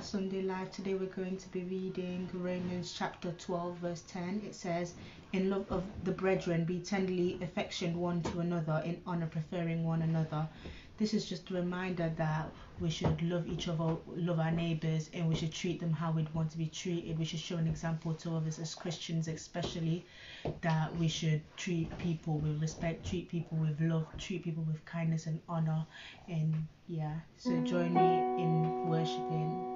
our Sunday Life. Today we're going to be reading Romans chapter 12 verse 10. It says, "In love of the brethren, be tenderly affectioned one to another, in honor preferring one another." This is just a reminder that we should love each other, love our neighbours, and we should treat them how we'd want to be treated. We should show an example to others, as Christians especially, that we should treat people with respect, treat people with love, treat people with kindness and honour. And yeah, so join me in worshipping.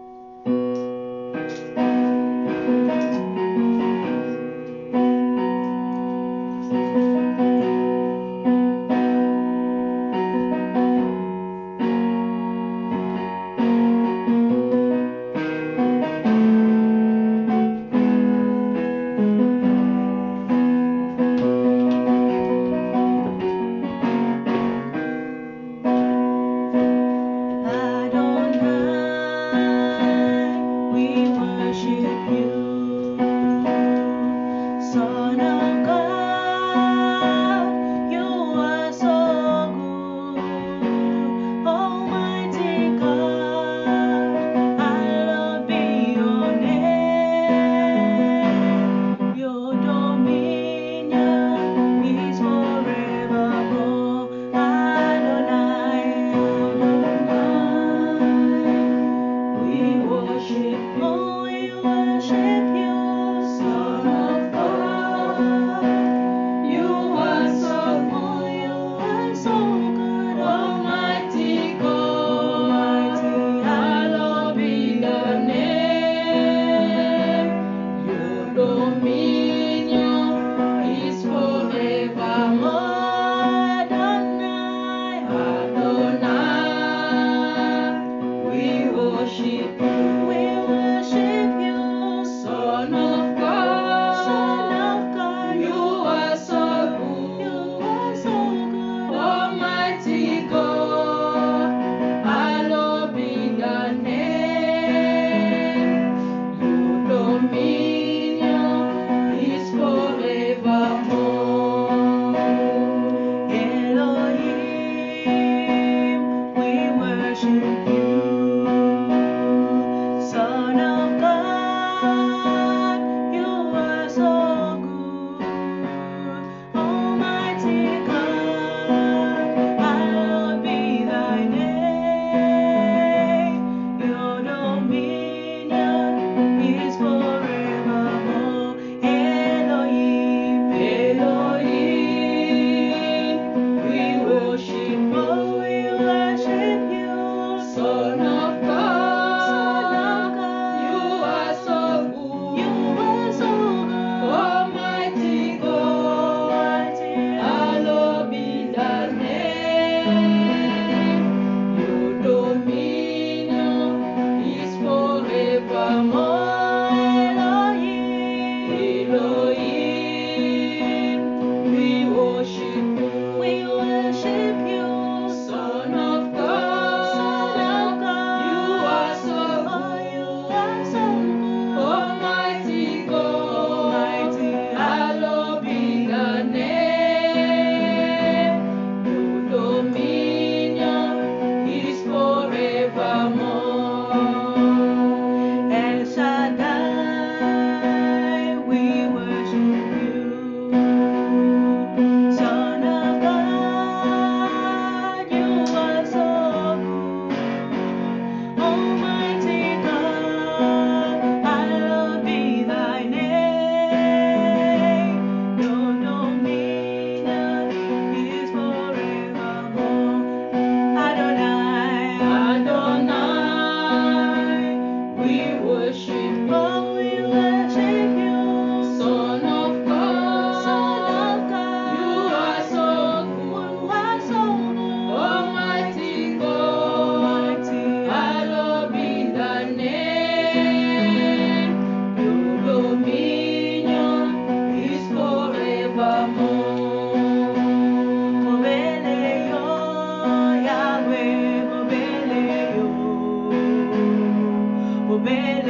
Obey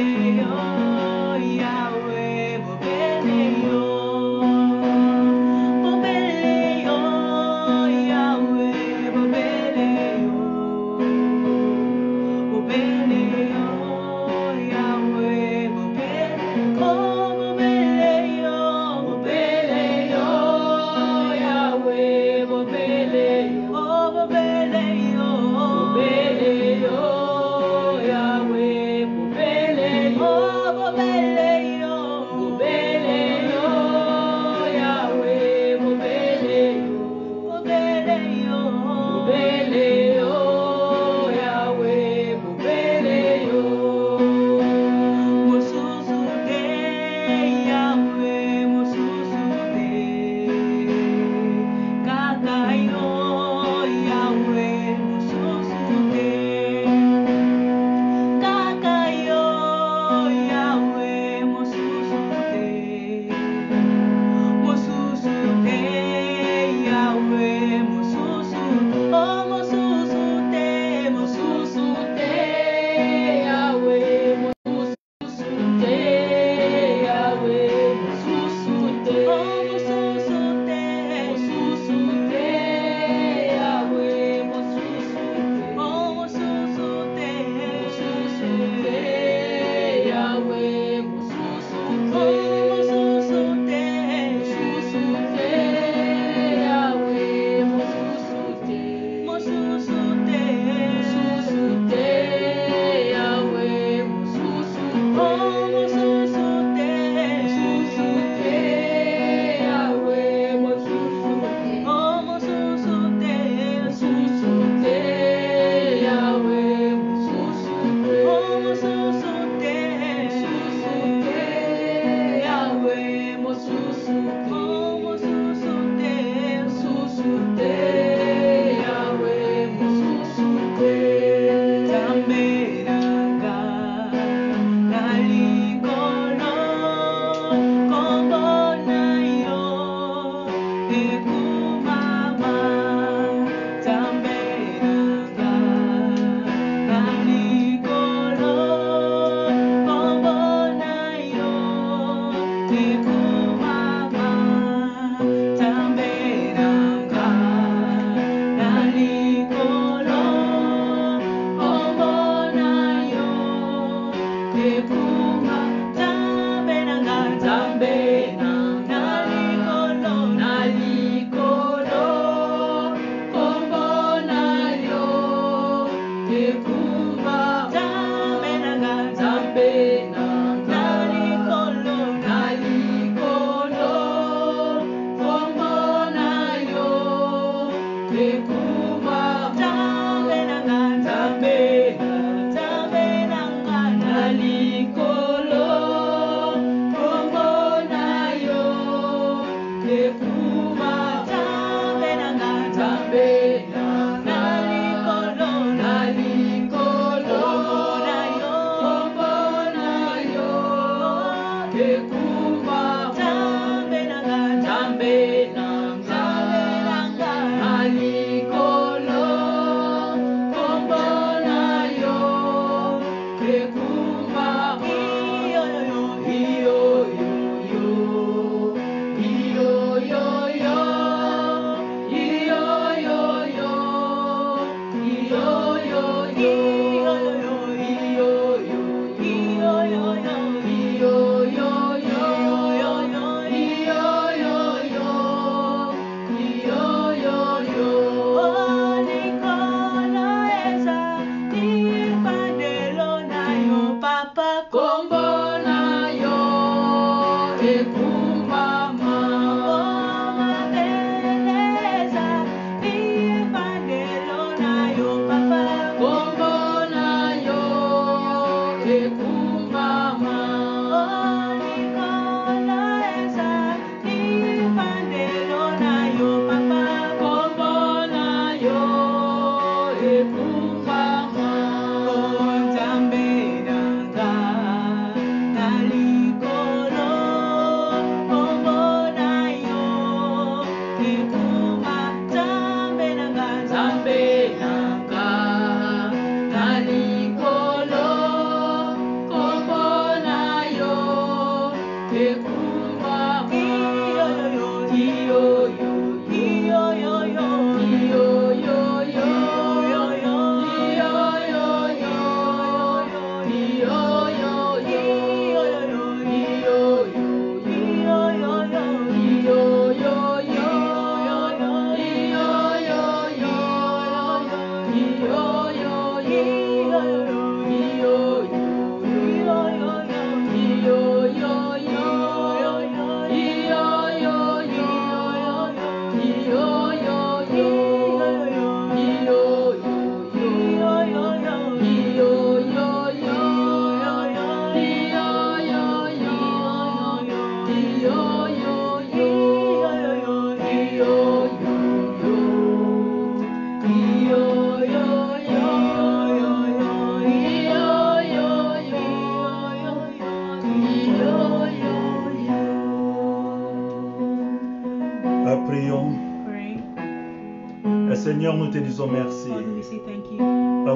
Seigneur, nous te disons merci Father, we say thank you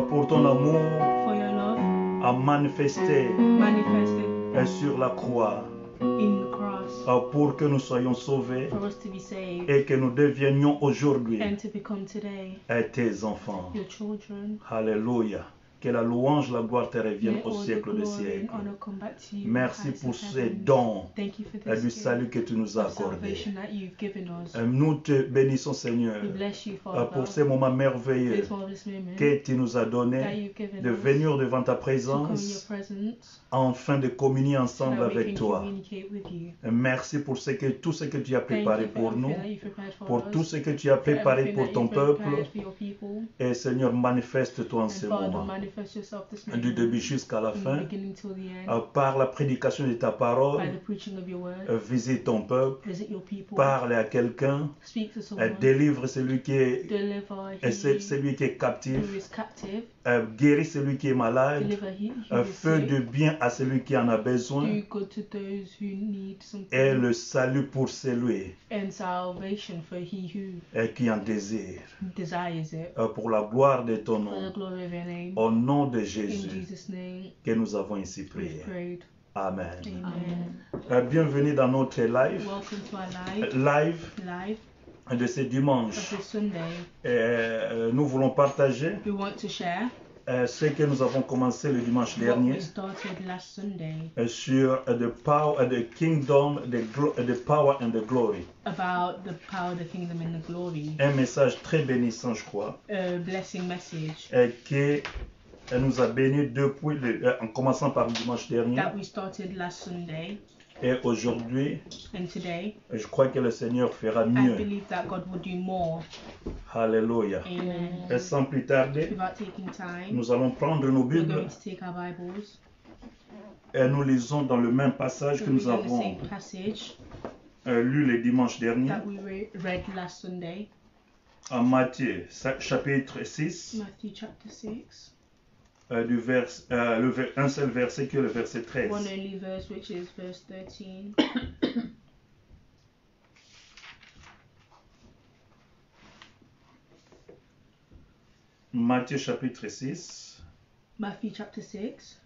pour ton amour for your love à manifester manifested sur la croix in the cross pour que nous soyons sauvés for us to be saved et que nous devenions aujourd'hui and to become today tes enfants. your children. Alléluia. Que la louange, la gloire te reviennent May au all the siècle des glory and siècles. honor come back to you. Merci heights pour of ces heaven. dons Thank you for du this salut gift que tu nous as of accordés. salvation that you've given us. Nous te bénissons, Seigneur, We bless you, Father, pour ces moments merveilleux this marvelous moment que tu nous as that donnés you've given de us venir devant ta to come in your présence presence afin de communier so ensemble that we avec can toi. communicate with you. Merci pour tout ce que tu as Thank préparé you for pour nous, everything that you've prepared for pour us, tout ce que tu as for préparé everything pour that ton you've peuple. prepared for your people. Et Seigneur, manifeste-toi en And ce Father, moment, manifest yourself this du moment début jusqu'à la from the fin, beginning till the end par la prédication de ta by parole. the preaching of your word. Visite ton peuple, Visit your people. parle à quelqu'un, Speak to someone. délivre celui qui est, Deliver celui qui est who captif, is captive. guéris celui qui est malade, Deliver he who is fais du sick. bien à celui qui en a besoin, Do good to those who need something. et le salut pour celui And salvation for he who qui en désire, desires it. pour la gloire de ton For the nom, glory of your name. au nom de In Jésus, Jesus' name, que nous avons ici we've prié. prayed. Amen. Amen. Bienvenue dans notre live, Welcome to our live de ce of dimanche. this Sunday. Nous voulons partager We want to share ce que nous avons commencé le dimanche what dernier we started last Sunday sur the power, the kingdom, the power and the glory. about the power of the kingdom and the glory. Un message très bénissant, je crois, A blessing message qui nous a bénis depuis, en commençant par le dimanche dernier. that we started last Sunday, Et aujourd'hui, and today je crois que le Seigneur fera I mieux. believe that God will do more. Alléluia. Amen. Et sans plus tarder, Without taking time, nous allons prendre nos we're Bibles going to take our Bibles et nous lisons dans le même passage que and nous read the avons same passage lu le dimanche dernier, that we read last Sunday, en Matthieu chapitre 6, Matthew chapter 6, un seul verset que le verset 13. One only verse, which is verse 13. Matthieu chapitre 6, Matthew chapter 6,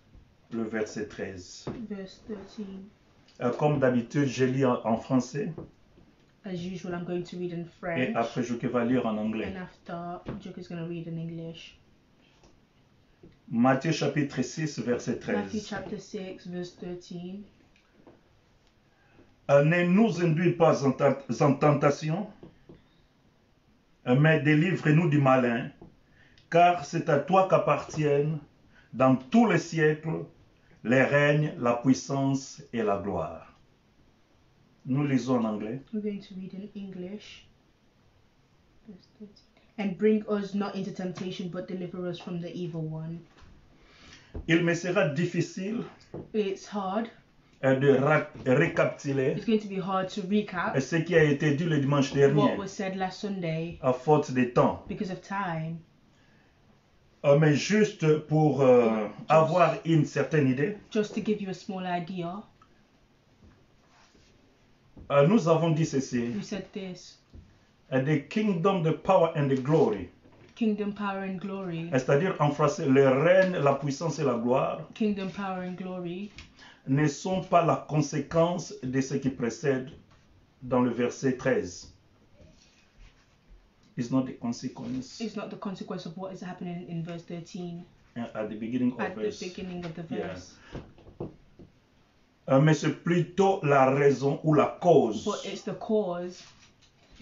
le verset 13. verse 13. Comme d'habitude, je lis en français As usual, I'm going to read in et French, après je vais lire en anglais. and after, Joke is going to read in English. Matthieu chapitre 6, verset Matthew 13. chapter 6, verse 13. Ne nous induis pas en tentation, mais délivre-nous du malin, car c'est à toi qu'appartiennent dans tous les siècles les règnes, la puissance et la gloire. Nous lisons en anglais. We're going to read in English. Verse 13. And bring us not into temptation, but deliver us from the evil one. Il me sera difficile It's hard. de récapituler It's going to be hard to recap ce qui a été dit le dimanche what dernier, was said last Sunday à faute de temps. because of time. Mais juste pour avoir une certaine idée, Just to give you a small idea, nous avons dit ceci, we said this: the kingdom, the power and the glory, kingdom, power, and glory. c'est-à-dire en français, le règne, la puissance et la gloire, Kingdom, power, and glory ne sont pas la conséquence de ce qui précède dans le verset 13. It's not the consequence is not the consequence of what is happening in verse 13 at the beginning of at the verse. beginning of the Yeah. verse. Mais c'est plutôt la raison ou la cause But it's the cause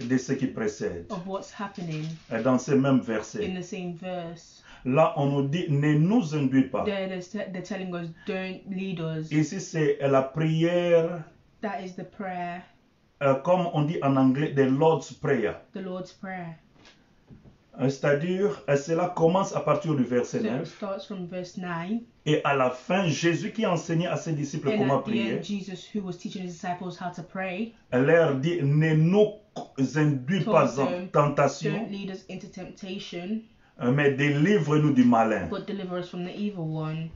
de ce qui précède. of what's happening Dans ces mêmes in versets. the same verse. Là, on nous dit, ne nous induis pas. They're telling us, don't lead us. Ici, c'est la prière, That is the prayer, comme on dit en anglais, the Lord's Prayer. the Lord's Prayer. C'est-à-dire, cela commence à partir du verset So it 9. starts from verse 9. Et à la fin, Jésus qui enseignait à ses disciples And comment at the prier, end, Jesus, who was teaching his disciples how to pray, leur dit, ne nous induis told pas en them, tentation, don't lead us into temptation, mais délivre-nous du malin. but deliver us from the evil one.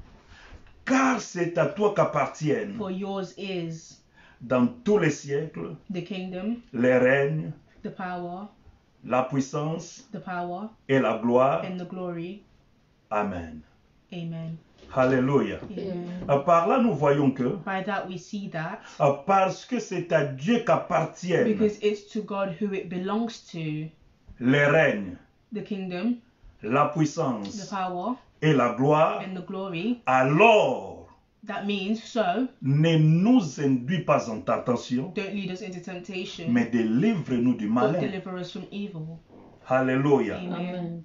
Car c'est à toi qu'appartiennent, For yours is dans tous les siècles, the kingdom, les règnes, the power, la puissance et la gloire. and the glory. Amen. Amen. Alléluia. Amen. Par là, nous voyons que, By that we see that parce que c'est à Dieu qu'appartiennent because it's to God who it belongs to, les règnes, the kingdom, la the puissance power, et la gloire, and the glory. alors That means, so, ne nous induis pas en tentation, don't lead us into temptation, mais délivre-nous du but malin. deliver us from evil. Alléluia. Amen.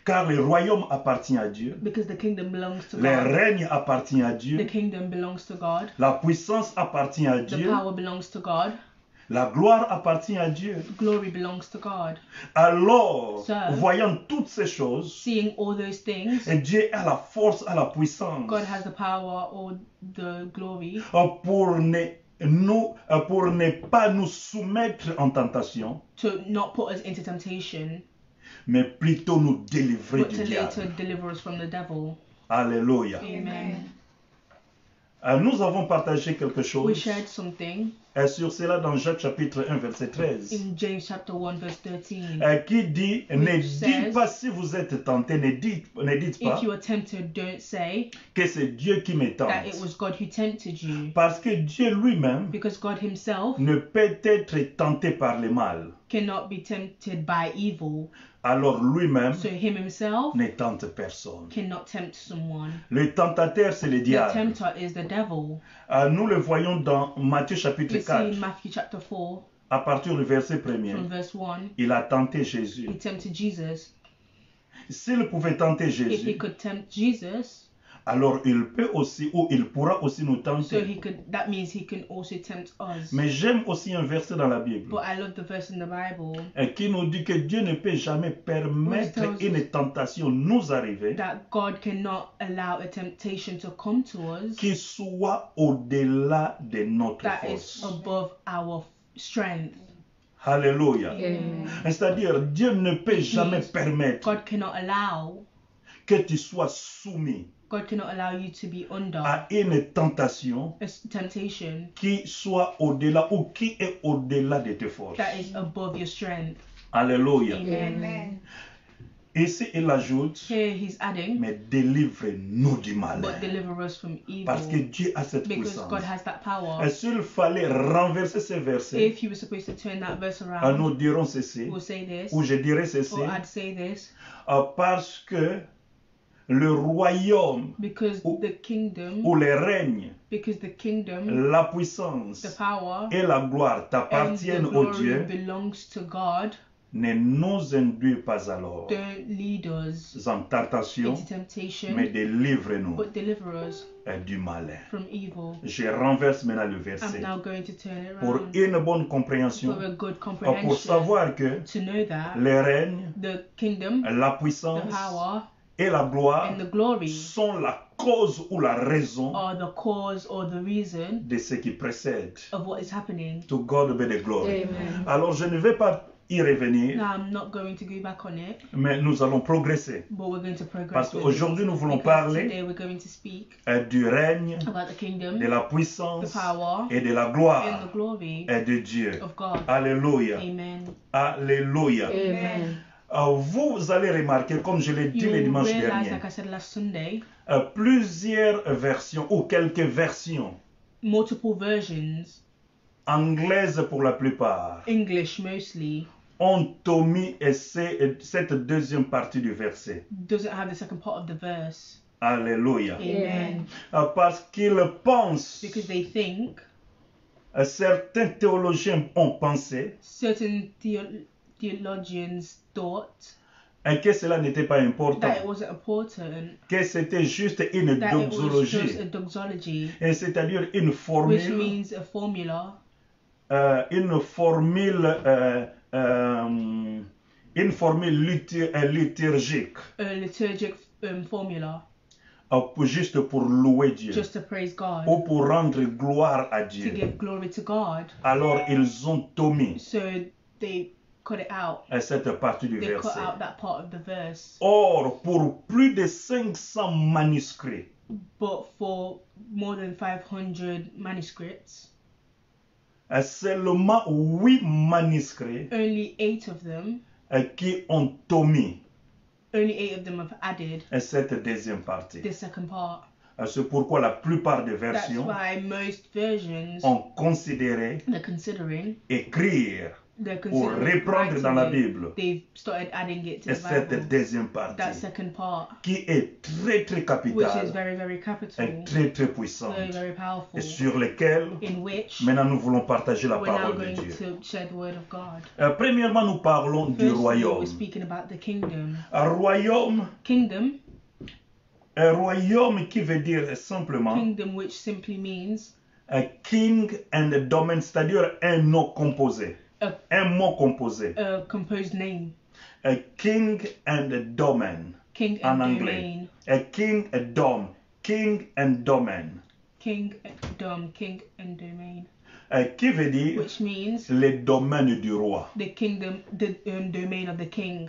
Car le royaume appartient à Dieu, Because the kingdom belongs to les God. règnes appartiennent à The Dieu, kingdom belongs to God. la puissance appartient à The Dieu, power belongs to God. la gloire appartient à Dieu. Glory belongs to God. Alors, So, voyant toutes ces choses, Seeing all those things, Dieu a la force, a la puissance God has the power or the glory pour ne pas nous soumettre en tentation, to not put us into temptation, mais plutôt nous délivrer but du to later diable. deliver us from the devil. Alléluia. Amen. Nous avons partagé quelque We chose shared something sur cela dans Jacques chapitre 1 verset 13. in James chapter 1 verse 13. Qui dit, ne Which dites says, pas si vous êtes tenté, ne dites pas If you are tempted, don't say que c'est Dieu qui me that it tente. was God who tempted you, Parce que Dieu lui-même because God himself ne peut être tenté par le mal. cannot be tempted by evil. Alors lui-même So him himself ne tente personne. cannot tempt someone. Le tentateur, c'est le The diable. tempter is the devil. Nous le voyons dans Matthieu chapitre We see 4, in Matthew chapter 4 à partir du verset from 1er. verse 1, Il a tenté Jésus. he tempted Jesus. S'il pouvait tenter If he Jésus, could tempt Jesus, alors il peut aussi, ou il pourra aussi nous so tenter. that means he can also tempt us. Mais j'aime aussi un verset dans la Bible But I love the verse in the Bible qui nous dit que Dieu ne peut jamais permettre une tentation nous arriver that God cannot allow a temptation to come to us qui soit au-delà de notre that is force. above our strength. Alléluia. Amen. C'est-à-dire, Dieu ne peut jamais permettre God cannot allow que tu sois soumis God cannot allow you to be under à une tentation a temptation qui soit au-delà ou qui est au-delà de tes forces. that is above your strength. Alléluia. Amen. Ici, il ajoute, Here he's adding, mais délivre-nous du mal. but deliver us from Parce que evil. Dieu a cette Because puissance. God has that power. Et s'il fallait renverser ces versets, If you were supposed to turn that verse nous around, dirons ceci, we'll say this, ou je dirais ceci, or I'd say this, parce que le royaume because ou the kingdom, ou le règne, because the kingdom, la the puissance power, et la gloire and the t'appartiennent au glory Dieu, belongs to God. ne nous induis pas alors Don't lead us en tentation, into temptation, mais délivre-nous but deliver us du mal. from evil. Je renverse maintenant le I'm verset now going to turn it pour around une bonne compréhension, for a good pour comprehension, savoir que to know that le règne, the kingdom, la the puissance power, et la gloire and the glory sont la cause ou la raison are the cause or the reason de ce qui précède. of what is happening. To God be the glory. Amen. Alors je ne vais pas y revenir, Now, I'm not going to go back on it, mais nous allons progresser. but we're going to Parce progress with qu'aujourd'hui nous it. voulons Because parler today we're going to speak du règne, about the kingdom, de la the puissance power, et de la and gloire the glory de Dieu. of God. Alléluia. Amen. Alléluia. Amen. Vous allez remarquer, comme je l'ai dit You le dimanche realize, dernier, like I said last Sunday, plusieurs versions ou quelques versions multiple versions, anglaises pour la plupart, English mostly, ont omis cette deuxième partie du verset. doesn't have the second part of the verse. Alléluia. Amen. Parce qu'ils pensent, Because they think, certains théologiens ont pensé certain theologians thought que cela n'était pas important, that it wasn't important, que c'était juste une that it was just doxologie, a doxology, et c'est-à-dire une which formule, means a formula, une formule liturgique, a liturgic formula, juste pour louer Dieu just to praise God, ou pour rendre gloire à to Dieu. give glory to God. Alors ils ont omis So they cut it out. cette partie du They cut verset. out that part of the verse. Or, pour plus de 500 manuscrits, But for more than 500 manuscripts, seulement 8 manuscrits only 8 of them, qui ont omis have added cette deuxième partie. the second part. C'est pourquoi la plupart des That's versions why most versions, ont considéré they're considering pour reprendre dans la Bible they've started adding it to the cette Bible. deuxième That partie second part, qui est très which is capitale very, very et capital, très puissante very, very powerful, et sur lesquelles in which maintenant nous voulons partager la we're now parole de going Dieu. to share the word of God. Premièrement, nous parlons du Firstly, royaume. we're speaking about the kingdom. Un royaume qui veut dire simplement Kingdom, which simply means king and domain, c'est-à-dire un nom composé. Un mot composé. a composed name. King and domain. King En and anglais. domain. King and dom. King and domain. King and domain. Qui veut dire Which means les domaines du roi. the kingdom, the domain of the king.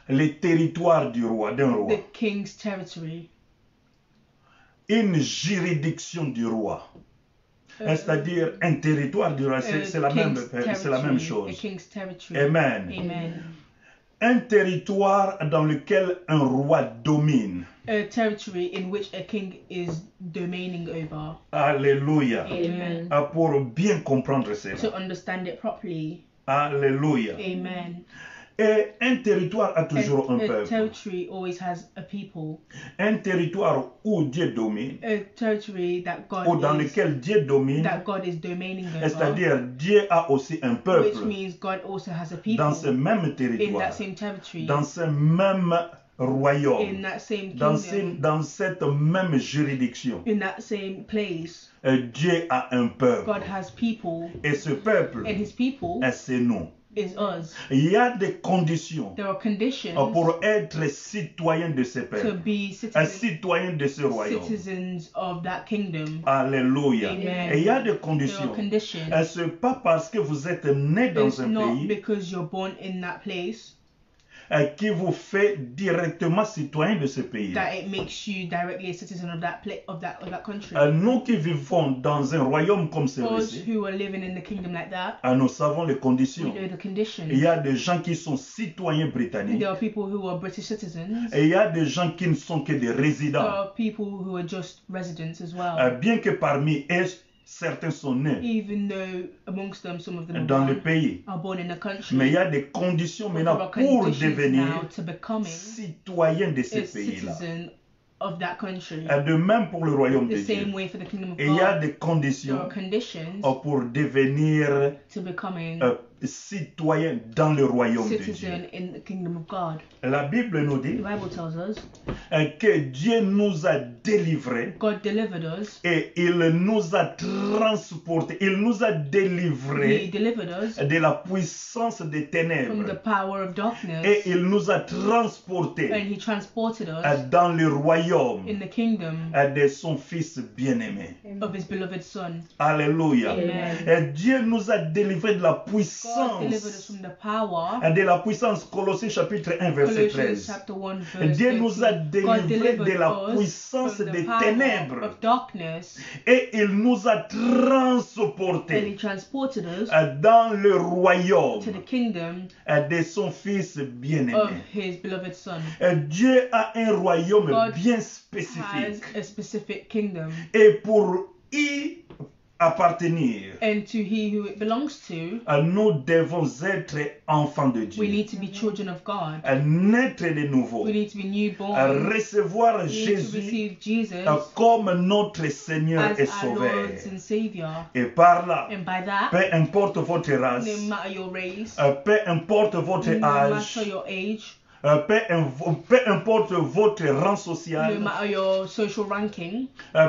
Les territoires du roi, d'un roi. The king's territory. Une juridiction du roi. C'est-à-dire un territoire du roi, c'est la même A chose. king's territory. Amen. Amen. Un territoire dans lequel un roi domine. A territory in which a king is domaining over. Alléluia. Amen. Pour bien comprendre To cela. understand it properly. Alléluia. Amen. Et un territoire a toujours un A peuple. territory always has a people. Un territoire où Dieu domine, A territory that ou dans God is lequel Dieu domine, domaining over. c'est-à-dire Dieu a aussi un Which peuple means God also has a people dans ce même in territoire, that same territory, dans ce même royaume, in that same dans kingdom, cette même juridiction. in that same place. Dieu a un peuple. God has people, Et ce peuple, and His people c'est nous. is us. Il y a des conditions There are conditions pour être citoyen de ce to peuple, be un citoyen de ce royaume. citizens of that kingdom. Alléluia. Amen. Et il y a des There are conditions. conditions. Ce n'est pas parce que vous êtes né dans It's un not pays because you're born in that place qui vous fait directement citoyen de ce pays. that it makes you directly a citizen of that country. Nous qui vivons dans un royaume comme Us celui-ci, who are living in the kingdom like that, nous savons les we conditions. know the conditions. Il y a des gens qui sont citoyens britanniques There are people who are British citizens. et il y a des gens qui ne sont que des There résidents. are people who are just residents as well. Bien que parmi eux, certains sont nés Even though amongst them, some of them dans le pays. are born in the country. Mais il y a des conditions There maintenant are pour conditions devenir now to becoming citoyen de a ces pays-là. citizen of that country. De même pour le royaume de The same Dieu. way for the kingdom of Et il y a God. des There conditions are conditions pour devenir to becoming citoyen dans le royaume de Dieu. citizen in the kingdom of God. La Bible nous dit The Bible tells us que Dieu nous a délivrés God delivered us. et il nous a transportés, il nous a He délivrés delivered us de la puissance des from the ténèbres power of darkness, et il nous a transportés and He transported us dans le royaume in the kingdom de son Fils bien-aimé. of His beloved Son. Alléluia. Amen. Et Dieu nous a délivrés de la God delivered us puissance, from the power. de la puissance, Colossiens chapitre 1 verset Colossians 13. chapter 1 Et verse Dieu nous a 13. God délivrés delivered de la us puissance from the des power ténèbres of darkness, et il nous a and He transportés transported us dans le royaume to the kingdom de son Fils of bien-aimé. His beloved Son. Dieu a un royaume God bien Has spécifique a specific kingdom, et pour y appartenir, and to He who it belongs to, nous devons être enfants de we Dieu, need to be children of God. naître de nouveau, We need to be newborn. recevoir We need to Jésus receive Jesus comme notre Seigneur as et our Sauveur. Lord and Savior. Et par là, And by that, peu importe votre race, no matter your race, peu importe votre no âge, matter your age, peu importe votre rang no social, matter your social ranking,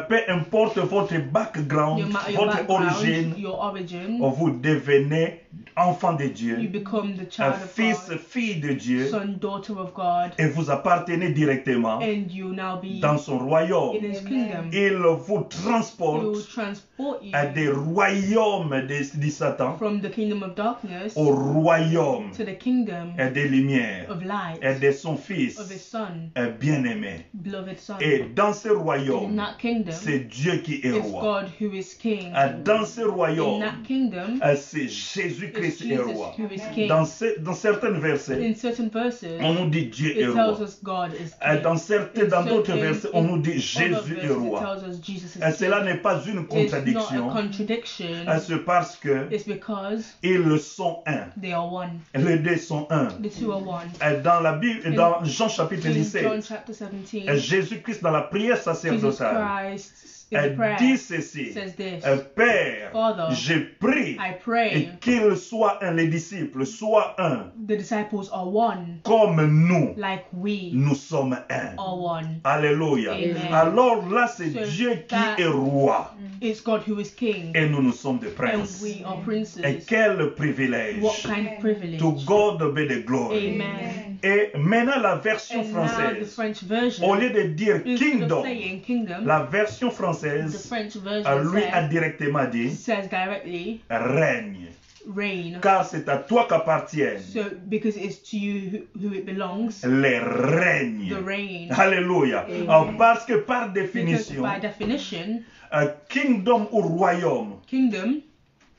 peu importe votre background, no matter your votre background, origine, your origin, vous devenez enfant de you Dieu, become the child of fils, God, fille de Dieu, son, daughter of God, et vous appartenez directement and you now be dans son royaume. in His kingdom. Il vous He will transporte transport you des royaumes de Satan from the kingdom of darkness au royaume to the kingdom des lumières of light, et de son Fils of His Son, bien-aimé. beloved Son. Et dans ce In royaume, that kingdom, c'est Dieu qui est it's roi. God who is king. Dans ce In royaume, that kingdom, c'est Jésus-Christ it's qui est Jesus roi. who is king. Dans certains versets, In certain verses, on nous dit Dieu est it roi. tells us God is king. Dans d'autres versets, on nous dit Jésus est It roi. tells us Jesus is Et cela king. n'est pas une It's not contradiction. a contradiction. C'est parce que It's because ils sont un. they are one. Les deux sont un. The two are one. Dans la Bible, dans Jean chapitre In 17, John chapter 17, Jésus-Christ dans la prière Jesus sacerdotale Christ in the prayer dit ceci. says this: Père, Father, je prie I pray qu'ils soient un, les disciples soient un, the disciples are one, comme nous, like we nous sommes un. are one. Alléluia. Amen. Alors là, c'est So Dieu qui that- est roi It's God who is king, et nous sommes des and princes. we are Et princes. quel privilège. What kind of privilege? To God be the glory. Amen. Et maintenant, la version And now the française, French version, au lieu de dire instead of kingdom, saying kingdom, la version the française, French version lui a says, directement dit says directly, règne. reign. Car c'est à toi qu'appartiennent So because it's to you who it belongs, les règnes. the reign. Alléluia. Parce que par Because définition, by definition, kingdom ou royaume kingdom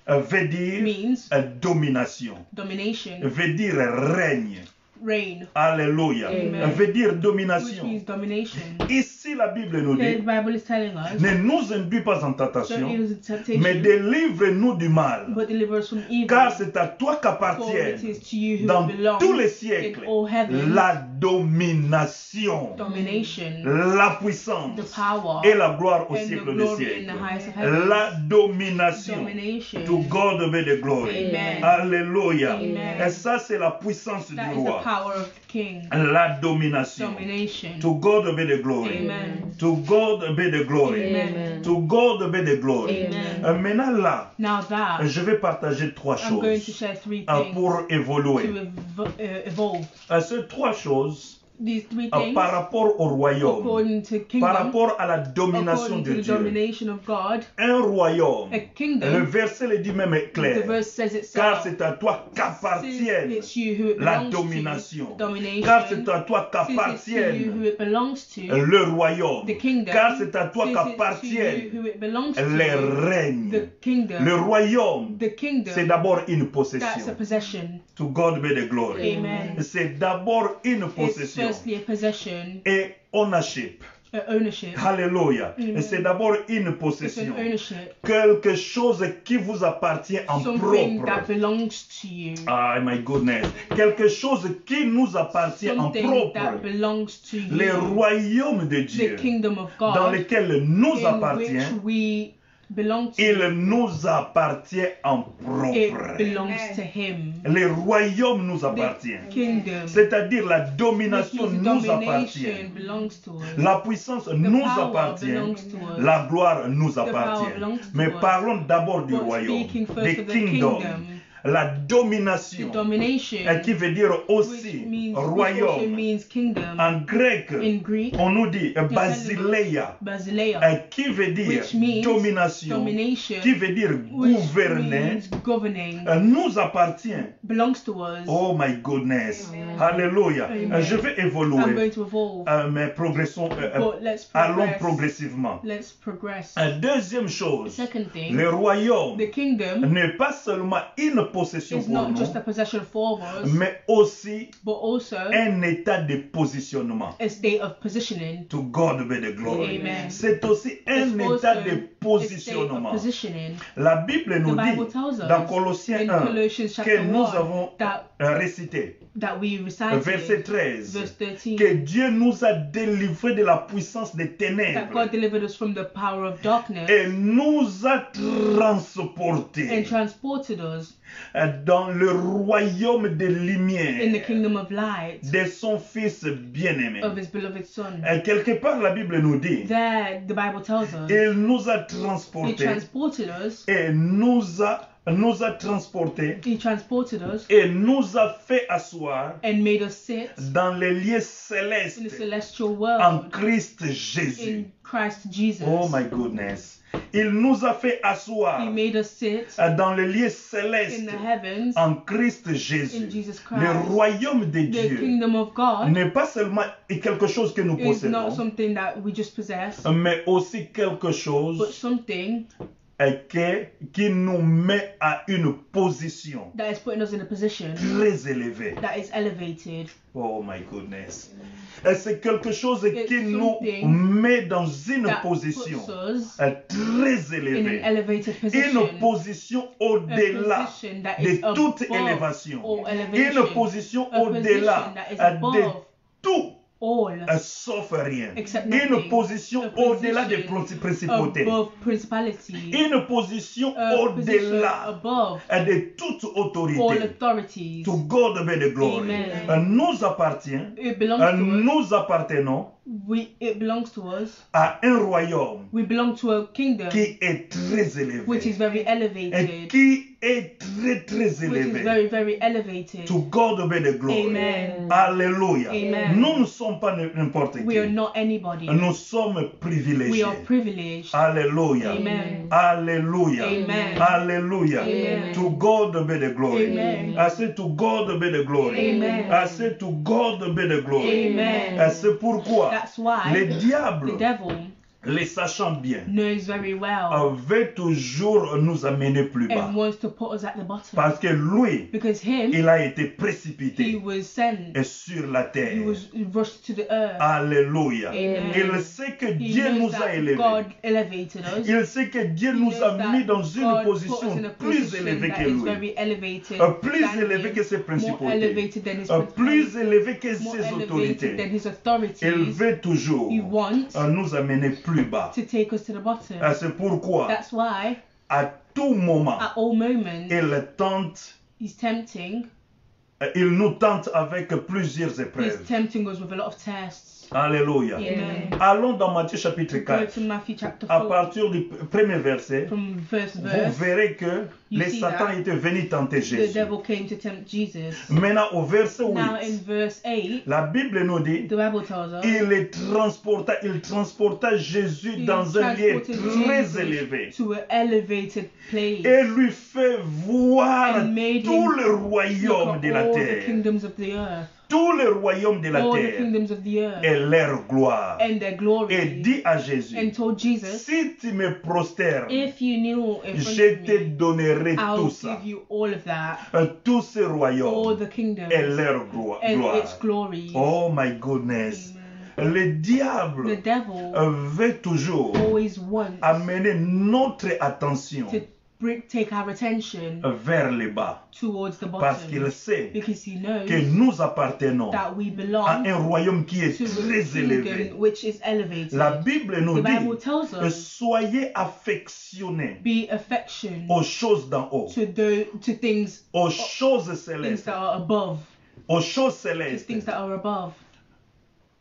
veut dire means domination, domination, veut dire règne. reign, Alléluia. Amen. Veut dire which domination. means domination. Ici, la Bible nous Here dit, the Bible is telling us, ne nous induis pas en don't tentation, lead us into temptation, mais délivre-nous du mal. but deliver us from evil. Car c'est à toi For it qu'appartiennent is to you who dans it belongs tous les in siècles all heaven, la domination, domination, la the puissance power, et la gloire au and the siècle des glory in siècles. the highest of heavens. La domination. Domination. To God be the glory. Amen. Alléluia. Amen. Et ça, c'est la puissance du That is the roi. power of the king. La domination. Domination. To God be the glory. Amen. To God be the glory. Amen. To God be the glory. Amen. Maintenant là, Now that, je vais partager trois I'm going to choses share three things pour évoluer. to evolve. Ces trois choses these three things, par rapport au royaume, according to par kingdom, rapport à la domination according to de the Dieu. domination of God, Un royaume, a le kingdom, verset le dit même the clair, verse says car itself, c'est à toi since qu'appartienne it's you who it la belongs domination, to, domination, car c'est à toi since it's to you who qu'appartienne it belongs to, le royaume, the kingdom, car c'est à toi since it's to you qu'appartiennent who it belongs les to, règnes. the kingdom, Le royaume, the kingdom, c'est d'abord une that's a possession. possession. To God be the glory. Amen. C'est d'abord une It's possession firstly a possession, et ownership. ownership. Alléluia. Amen. C'est d'abord une It's possession. an ownership, Quelque chose qui vous appartient en something that propre. belongs to you, Ah, my goodness. Quelque chose qui nous appartient en something that propre. belongs to Les you, royaumes de the Dieu kingdom of dans God, lesquels nous in appartient, which we belong to. il nous appartient en It propre. belongs to Him. Les royaumes nous The appartiennent. kingdom, C'est-à-dire la which domination means nous domination appartient. belongs to us. La puissance The nous power appartient. belongs to us. La gloire nous The power appartient. belongs to Mais us. parlons d'abord du But royaume, speaking first des of the kingdoms. kingdom, La the domination, domination, qui veut dire which aussi also royaume. means kingdom. En grec, In Greek, on nous dit basileia, Basileia, qui veut dire which means domination, domination, qui veut dire which gouverner, means governing, nous appartient. belongs to us. Oh my goodness. Alléluia. Amen. Je vais I'm évoluer, going to evolve, mais progressons, but let's allons progress. progressivement. Let's progress. Deuxième chose, Second thing, le royaume the kingdom n'est pas seulement une possession is pour not nous, just a possession for us, mais aussi but also un état de positionnement. a state of positioning. To God be the glory. Amen. C'est aussi un It's also état de a state of positionnement. positioning. La Bible nous The Bible dit tells us dans Colossiens in 1 Colossians que chapter nous 1 avons that récité, that we recited, verset 13, verse 13, que Dieu nous a délivrés de la puissance des that ténèbres God delivered us from the power of darkness et nous a transportés and transported us dans le royaume des in the lumières kingdom of light de son Fils bien-aimé. of His beloved Son. Quelque part, la Bible nous dit, There, the Bible tells us, il nous a He transportés transported us, et nous a transportés He transported us et nous a fait asseoir and made us sit dans les lieux in the célestes celestial en world Christ Jésus. in Christ Jesus. Oh my goodness. Il nous a fait asseoir He made us sit dans les lieux in célestes the heavens en Christ in Jésus. Jesus Le Christ. royaume de The Dieu kingdom of God n'est pas seulement quelque chose que nous is not possédons, something that we just possess, mais aussi quelque but chose something qui nous met à une position that is putting us in a position très élevée. that is elevated. Oh my goodness. Et c'est quelque chose It's qui nous something met dans une That position puts us très in an élevée. elevated position. Une position A au-delà position that de is toute above élévation. all Une elevation. position A au-delà position that is de above tout, all, sauf rien. except Une nothing. position A au-delà des position principautés. above principality. Une position A position au-delà above de toute all autorité. authorities. To God be the glory. Amen. Nous appartient, It belongs to us. nous appartenons It belongs to us. à un royaume We belong to a kingdom qui est très élevé. which is very Et elevated. qui est très Which is élevé. very, very elevated. To God be the glory. Amen. Alléluia. Amen. Nous ne sommes pas n'importe We are qui. not anybody. Nous sommes We privilégiés. are privileged. Alléluia. Amen. Alléluia. Amen. Alléluia. Amen. To God be the glory. Amen. I say to God be the glory. Amen. I say to God be the glory. Amen. C'est pourquoi That's why le diable, the devil les sachant bien, knows very well veut toujours nous amener plus bas. and wants to put us at the bottom. Parce que lui, Because him, il a été he précipité was sent. sur la He terre. was rushed to the earth. Alléluia. Amen. Il sait que He Dieu knows nous a that élevés. God elevated us. Il sait que Dieu He nous knows a that mis dans une God put position us in a plus position élevée that que is lui. very elevated Plus than élevée him, que ses more principautés. elevated than his Plus élevée que more ses elevated autorités. than his Il authorities. veut toujours He wants nous amener plus bas. to take us to the bottom. C'est pourquoi, That's why à tout moment, at all moments il tente, he's tempting. il nous tente avec plusieurs He's épreuves. tempting us with a lot of tests. Alléluia. Amen. Allons dans Matthieu chapitre Go 4. to Matthew chapter À 4, partir du premier verset, from first vous verse. verrez que You les see Satan that? étaient venus tenter The Jésus. devil came to tempt Jesus. Maintenant, au verset Now in 8, verse 8, la Bible nous dit the Bible tells us il transporta Jésus he dans un lieu transported très Jesus élevé to an elevated place et lui fait voir and made tout him le look royaume at de la all the terre. kingdoms of the earth, Tout le royaume de la all the terre kingdoms of the earth, et leur gloire. and their glory, Et dit à Jésus, and told Jesus, si tu me prosternes, if you kneel in front je of te me, donnerai I'll tout ça. give you all of that, Tout ce all royaume the kingdoms et leur gloire. and its glory. Oh my goodness. Amen. Le The diable devil veut toujours always wants amener notre attention to take our attention vers le bas. towards the Parce qu'il bottom, sait because he knows que nous appartenons that we à belong un royaume qui est to the très élevé. kingdom which is elevated. La Bible nous The Bible dit, tells us, soyez affectionnés be affection aux choses d'en haut, to things aux choses things célestes, that are above, aux choses to célestes. things that are above.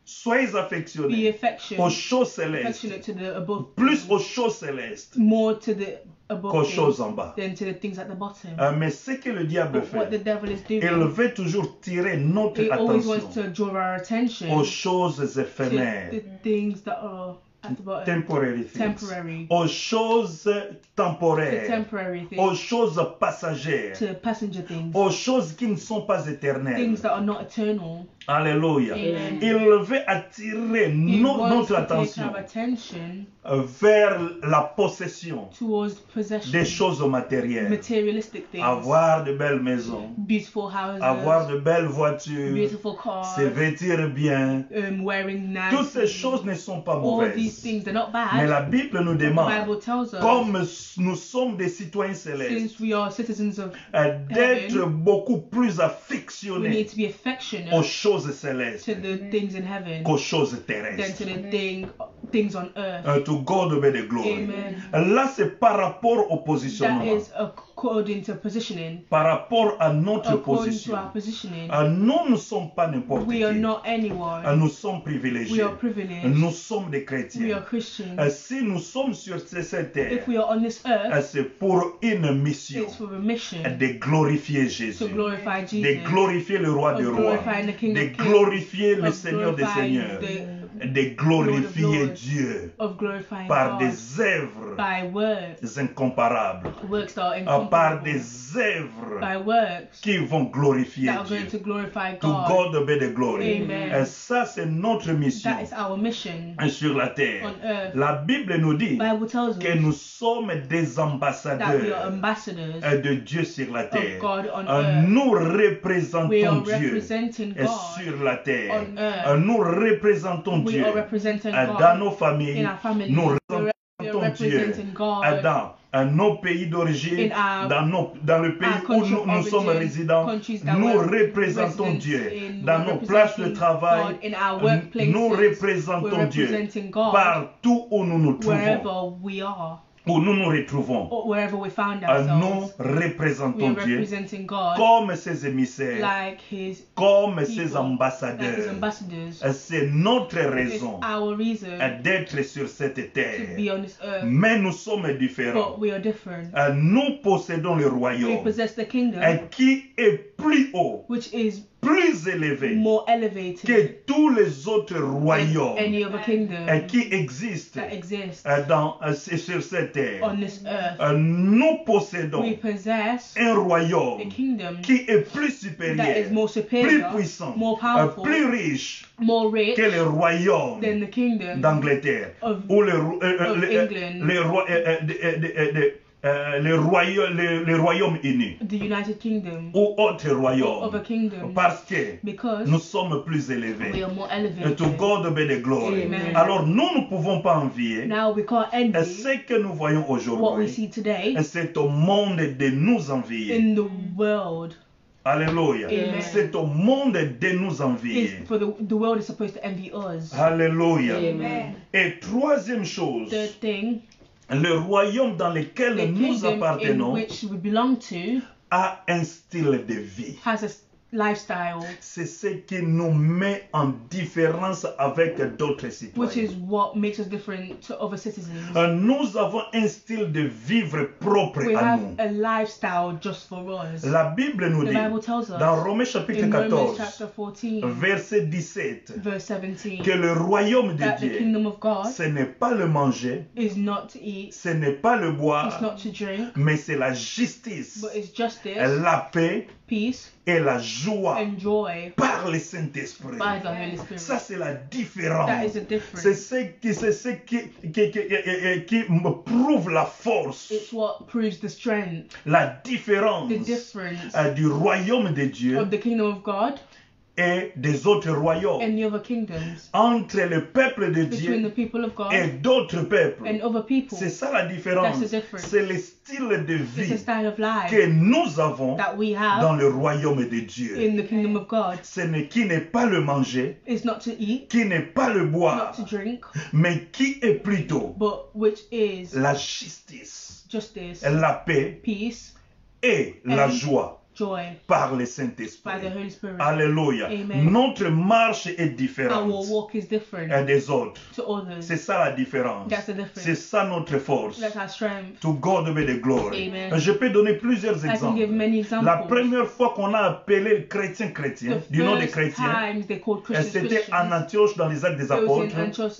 Soyez Be affectionnés aux choses célestes, affectionate to the above, plus aux choses célestes more to the above qu'aux choses things en bas. than to the things at the bottom. Mais ce que le diable But what the fait, devil is il doing, veut toujours tirer notre he always wants attention to draw our attention aux choses to éphémères, the things that are at the bottom, temporary things, temporary, aux choses to temporaires, temporary aux things, choses passagères, to passenger things, aux choses qui ne sont pas éternelles. things that are not eternal. Alléluia. Amen. Il veut attirer He wants notre to take attention our attention vers la possession towards possession, des choses matérielles. materialistic things, Avoir de belles maisons, beautiful houses, avoir de belles voitures, beautiful cars, se vêtir bien. wearing nice Toutes ces things. choses ne sont pas All these mauvaises. things, they're not Mais bad. la Bible nous The demande, Bible tells us, comme nous sommes des citoyens célestes, since we are citizens of, d'être beaucoup plus we need affectionnés to be affectionate aux choses célestes to the things in heaven qu'aux choses than to terrestres. the things on earth. To God be the glory. Amen. Là, c'est par rapport au That positionnement, is according to positioning, par rapport à notre according to position. our positioning. Nous ne sommes pas n'importe We are qui. not anyone. Nous sommes We privilégiés. are privileged. Nous sommes des We chrétiens. are Christians. Si nous sommes sur cette terre, If we are on this earth, c'est pour une mission it's for a mission de glorifier to Jésus, glorify de Jesus, glorifier le roi of des rois, glorifying the King de of Kings, glorifier le of Seigneur des glorifying seigneurs, the de glorifier Lord of Dieu of glorifying par God des œuvres by works, incomparables, works that are par incomparable, des œuvres by works qui vont glorifier that are Dieu. going to glorify To God. God be the glory. Amen. Ça, c'est notre mission That is our mission sur la terre. on earth. La Bible nous dit Bible tells que us nous sommes des that we are ambassadeurs ambassadors de Dieu sur la of terre. God on earth. Nous We are représentons Dieu representing God sur la terre. on earth. Nous représentons We Dieu are representing dans God nos familles. in our families. Nous We are représentons Dieu representing God dans nos pays d'origine, in dans le pays où country of nous sommes origin, résidents. countries that Nous we're représentons residents Dieu in, dans we're nos places de representing travail. God in our workplaces. Nous We're représentons Dieu representing God partout où nous nous trouvons, wherever we are, où nous nous retrouvons. or wherever we found Nous ourselves. We représentons are Dieu representing God comme ses émissaires, like His comme people, ses like His ambassadeurs. ambassadors. C'est notre It's raison our reason d'être sur cette to be terre. on this earth, Mais nous sommes différents. but we are different. Nous possédons le We royaume possess the kingdom, qui est plus haut, which is plus élevé more elevated que tous les autres than royaumes any other kingdom qui existent that exists sur cette terre. on this earth. Nous possédons We possess un royaume a kingdom qui est plus that supérieur, is more plus superior, puissant, more powerful, plus riche more rich que le royaume than the kingdom d'Angleterre of ou le England, Royaume-Uni the United Kingdom, ou autre of a royaume, kingdom, parce que because nous sommes plus we élevés. are more To elevated. God be the glory. Amen. Alors nous ne pouvons pas envier Now we can't envy ce que nous voyons what we aujourd'hui. see today C'est au monde de nous envier. in the world. Alléluia. Amen. C'est au monde de nous envier. Is for the world is supposed to envy us. Alléluia. Amen. Et troisième chose, Third thing, le royaume dans the lequel nous kingdom in appartenons which we belong to a un style de vie. has lifestyle, c'est ce qui nous met en différence avec d'autres which citoyens. is what makes us different to other citizens. Nous avons un style de vivre propre We à have nous. a lifestyle just for us. La Bible nous The dit, Bible tells us dans Romains chapitre in Romans 14, chapter 14, verset 17, verse 17, que le royaume de that the Dieu, kingdom of God ce n'est pas le manger, is not to eat, ce n'est pas le it's boire, not to drink, mais c'est la justice, but it's justice, la paix peace, et la joie and joy par le Saint-Esprit. by the Holy Spirit. Ça, c'est la différence. That is the C'est difference. ce qui me prouve la force, It's what proves the strength, la différence the difference du royaume de Dieu of the kingdom of God et des autres royaumes, and the other kingdoms, entre le peuple de between Dieu the people of et God d'autres peuples. and other people. C'est ça la différence. That's the difference. C'est le style de It's a vie style of life que nous avons that we dans have le royaume de Dieu. in the kingdom of God. Qui n'est pas le manger, It's not to eat, qui n'est pas le boire, not to drink, mais qui est plutôt but which is la justice, justice, la paix peace, et la and joie joy par le by Saint-Esprit. the Holy Spirit. Alléluia. Amen. Notre marche est Our différente walk is different des autres. to others. C'est ça la différence. That's the difference. C'est ça notre force. That's our strength. To God be the glory. Amen. Je peux donner plusieurs I can give exemples. many examples. La première fois qu'on a appelé le chrétien The du nom des first chrétiens, times they called Christians c'était Christians, en Antioche dans les Actes des it was in Apôtres. Antioch,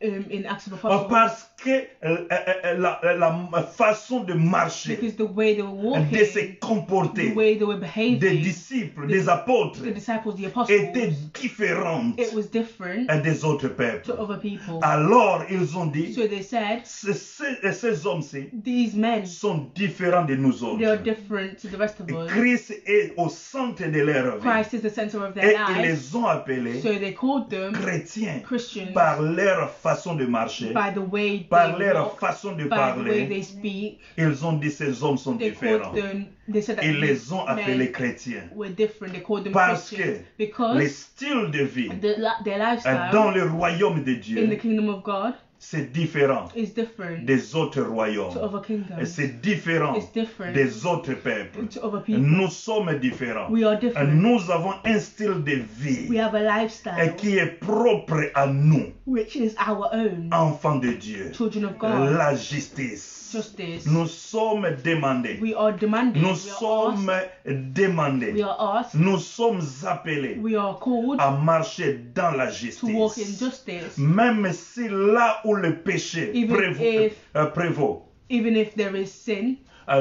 in Acts of Apostles, Parce que la façon de marcher, because the way they were walking, de se comporter the way they were des behaving, disciples, des apôtres, the disciples, the apostles, était différente it was different des autres peuples. to other people. Alors, ils ont dit, So they said, ces hommes-ci these men, sont différents de nous they are autres. different to the rest of us. Christ est au centre de leur vie. Christ is the center of Et their ils lives. les ont appelés So they called them chrétiens Christians par leur façon de marcher, by the way par they leur walk, façon de by the way parler. they speak. Ils ont dit ces hommes sont They différents. called them, they said that Ils les these ont appelés men chrétiens. were different. They called them Parce Christians que le because style de vie their lifestyle dans le royaume de in the Dieu, kingdom of God c'est différent is different des autres to royaumes. other Et kingdoms. c'est différent It's different des autres peuples. to other people. Nous sommes différents. We are different. Nous avons un style de We vie have a lifestyle qui est propre à nous, which is our own, enfants de Dieu. children of God. La justice. Justice. Nous sommes demandés. We are demanded. Nous We are sommes asked. demandés. We are asked. Nous sommes appelés We are called à marcher dans la to walk in justice. justice, Même si là où le péché Even prévaut, even if there is sin.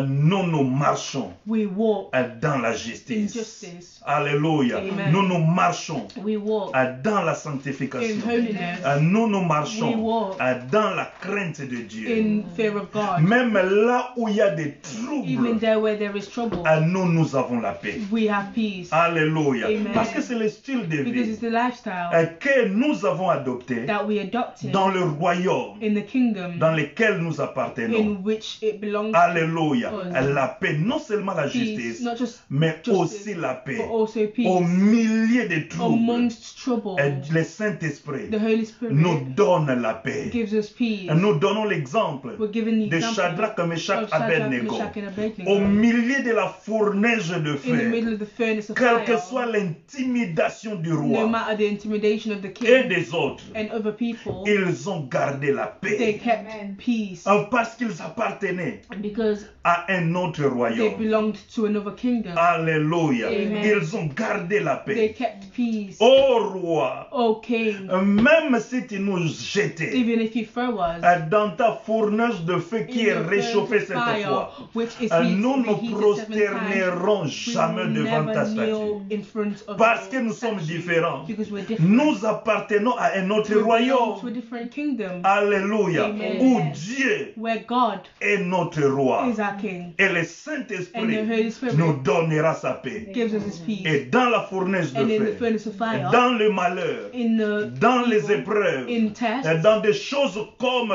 nous marchons We walk dans la in justice. justice. Alléluia. Amen. Nous marchons We walk dans la in sanctification. holiness, Nous We marchons walk dans la crainte de Dieu. in fear of God. Même là où il y a des Even troubles, there where there is trouble, nous avons la paix. we have peace. Alléluia. Amen. Parce que c'est le style de Because vie it's the lifestyle que nous avons adopté that we adopted dans le royaume in the kingdom dans lequel nous appartenons. in which it belongs Alléluia. us. La paix, non seulement la peace, justice, not just mais justice, aussi la paix. but also Au peace milieu de troubles, amongst trouble. le Saint-Esprit The Holy Spirit nous donne la paix. gives us peace. Nous donnons l'exemple We're given the de example Shadrach, Meshach, of Shadrach, Abednego. Meshach, and Abednego Au milieu de la fournaise de in the feu, middle of the furnace of quelle que fire, soit l'intimidation du no roi matter the intimidation of the et king des autres, and other people, ils ont gardé la they paix. kept peace Parce qu'ils appartenaient because à un autre they royaume. belonged to another kingdom. Alléluia. Amen. Ils ont gardé la They paix. kept peace. Ô roi, O king, même si tu nous jetais even if you throw us dans ta fournaise de feu qui est in the réchauffée furnace of cette fire, fois, which is nous ne reheated 7 prosternerons times, jamais we will devant ta never statue. kneel in front of Parce your que nous sommes statue, différents. because we're different. Nous appartenons à un autre We belong to a royaume. different kingdom Alléluia. Amen. Où Dieu where God est notre roi. is our king Et le and the Saint-Esprit Holy Spirit nous donnera sa paix. gives us his peace. Et dans la fournaise de And in the feu, furnace of fire, dans le malheur, in the dans les evil, épreuves, in tests, dans des choses comme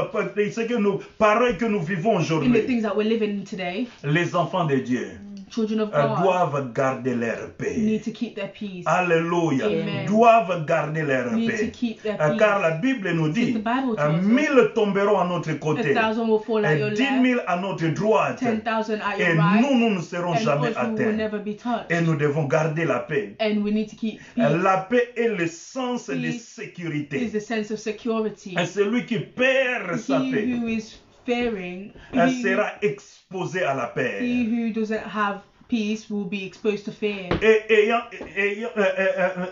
ce que nous, pareil que nous vivons in the aujourd'hui, things that we're living today, les enfants de Dieu children of God doivent garder leur paix. need to keep their peace. Alléluia. Amen. Doivent garder leur Need to paix. keep their peace. Car la Bible nous dit, The Bible tells us 1000 tomberont à notre côté, 1,000 will fall at your 10 left, 000 à notre droite, 10,000 at et your right, nous ne serons and jamais us we will atteints. never be touched. Et nous devons garder la paix. And we need to keep peace. La paix est le sens de Peace sécurité. Is the sense of security. Et celui qui perd sa He paix who is fearing, sera exposé à la he paix. who doesn't have peace will be exposed to fear. Et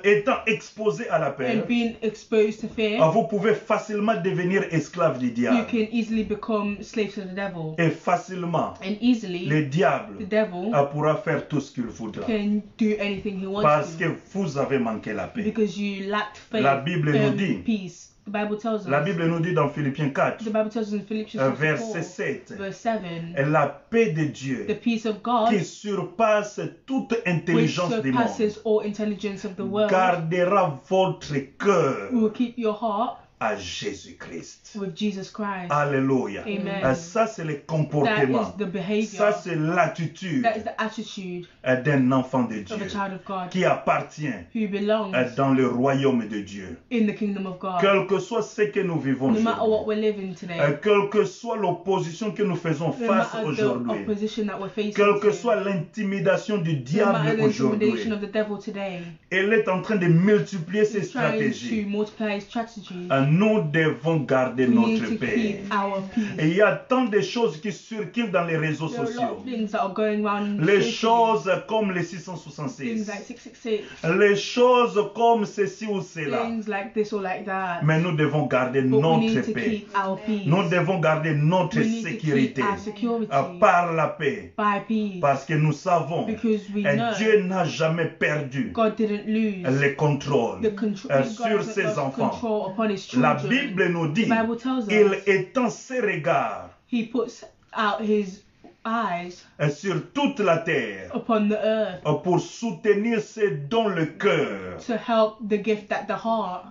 étant exposé à la paix, And being exposed to fear, vous pouvez facilement devenir esclave du you diable. can easily become slaves to the devil. Et facilement, And easily, le diable the devil pourra faire tout ce qu'il voudra. can do anything he wants Parce to. que vous avez manqué la paix. Because you lacked faith, La Bible nous dit, peace. The Bible tells us. La Bible nous dit dans Philippiens 4, The Bible tells us in Philippians chapter 4, verset 7, verse 7, la paix de Dieu the peace of God, qui surpasse toute which intelligence du monde, surpasses all intelligence of the world, gardera votre cœur will keep your heart à Jésus-Christ. with Jesus Christ. Alléluia. Amen. Ça, c'est le That comportement. is the behavior. Ça, c'est l'attitude That is the attitude d'un enfant de of Dieu a child of God qui appartient who belongs dans le royaume de Dieu. in the kingdom of God. Quel que soit ce que nous vivons No matter what aujourd'hui, we're living today, quelle que soit l'opposition que nous faisons no face matter the aujourd'hui, opposition that we're facing quelle que today, soit l'intimidation du no matter diable the aujourd'hui, intimidation of the devil today, elle est en train de multiplier ses he's trying to stratégies. multiply his strategies. Nous devons garder We need notre to paix. keep our peace. Et il y a tant de choses qui circulent dans les réseaux There are a lot sociaux. of things that are going around in Les society. choses comme les Things 666. like 666, Les choses comme ceci ou cela. things like this or like that. Mais nous devons garder But we notre need to paix. keep our peace. Nous devons garder notre We need to sécurité keep our security par la paix. by peace. Parce que nous savons Because we que know Dieu n'a jamais perdu God didn't lose le contrôle the control, God sur hasn't ses lost enfants. control upon his La children. Bible nous dit, The Bible tells us il étend ses regards he puts out his eyes sur toute la terre upon the earth pour soutenir ceux dont le cœur, to help the gift that the heart,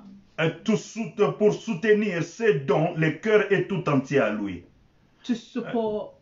pour soutenir ceux dont le cœur est tout entier à lui. to support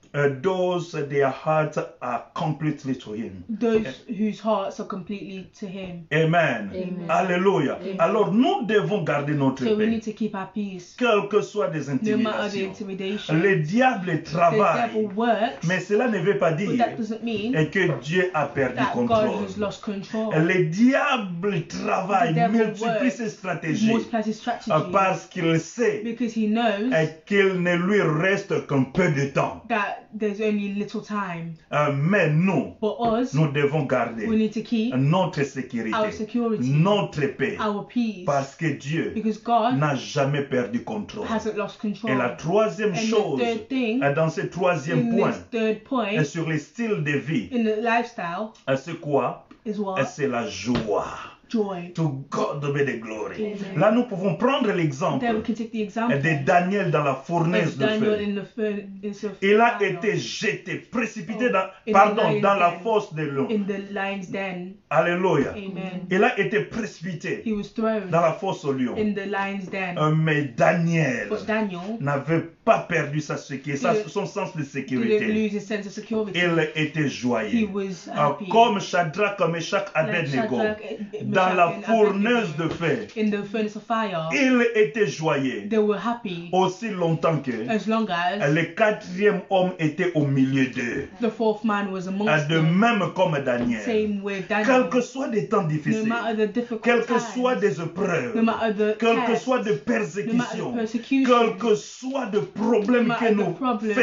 Those their hearts are completely to him. those whose hearts are completely to him. Amen. Amen. Alléluia. Amen. Alors nous devons garder notre So we paix, need to keep our peace, quelles que soient des no matter the intimidations. intimidation. Le diable The devil travaille, works, mais cela ne veut pas but dire that doesn't mean que Dieu a perdu that God contrôle. has lost control. Le diable travaille, The devil multiplie works, ses stratégies multiplies his strategies parce qu'il sait because he knows qu'il ne lui reste qu'un peu de temps. that there's only little time. Mais nous, But us, nous devons we garder need to keep notre our sécurité, security, notre paix, our peace, parce que Dieu because God n'a jamais perdu contrôle. hasn't lost control. Et la troisième And chose, the third thing, dans ce troisième in point, this third point, sur le style de vie, in the lifestyle, c'est quoi? is what? C'est la joie. Joy. To God be the glory. Amen. Là, nous pouvons prendre l'exemple Then we can take the example de Daniel dans la fournaise of de Daniel feu. in the furnace of Il a fire, été jeté, précipité Oh, dans, in the pardon, lion's dans la den. fosse de lion. in the lion's den. Alléluia. Amen. Il a été précipité He was thrown dans la fosse au lion. in the lion's den. Mais Daniel But Daniel n'avait pas perdu sa sécurité, son sens de didn't sécurité. lose his sense of security. Il était He joyeux. was happy. Comme Shadrach, Meshach, Like Abednego, Shadrach, dans la Meshach, and fournaise de Abednego, feu, in the furnace of fire, il était joyeux they were happy aussi longtemps que as long as le quatrième homme était au milieu d'eux. the fourth man was amongst De them. même comme Daniel. Same with Quels Daniel. que soient des temps No difficiles, matter the difficult quelles que times, soient des épreuves, no matter the quelles que tests, soient des no matter persécutions, the persecution, quels que soient des problèmes no que matter nous the problems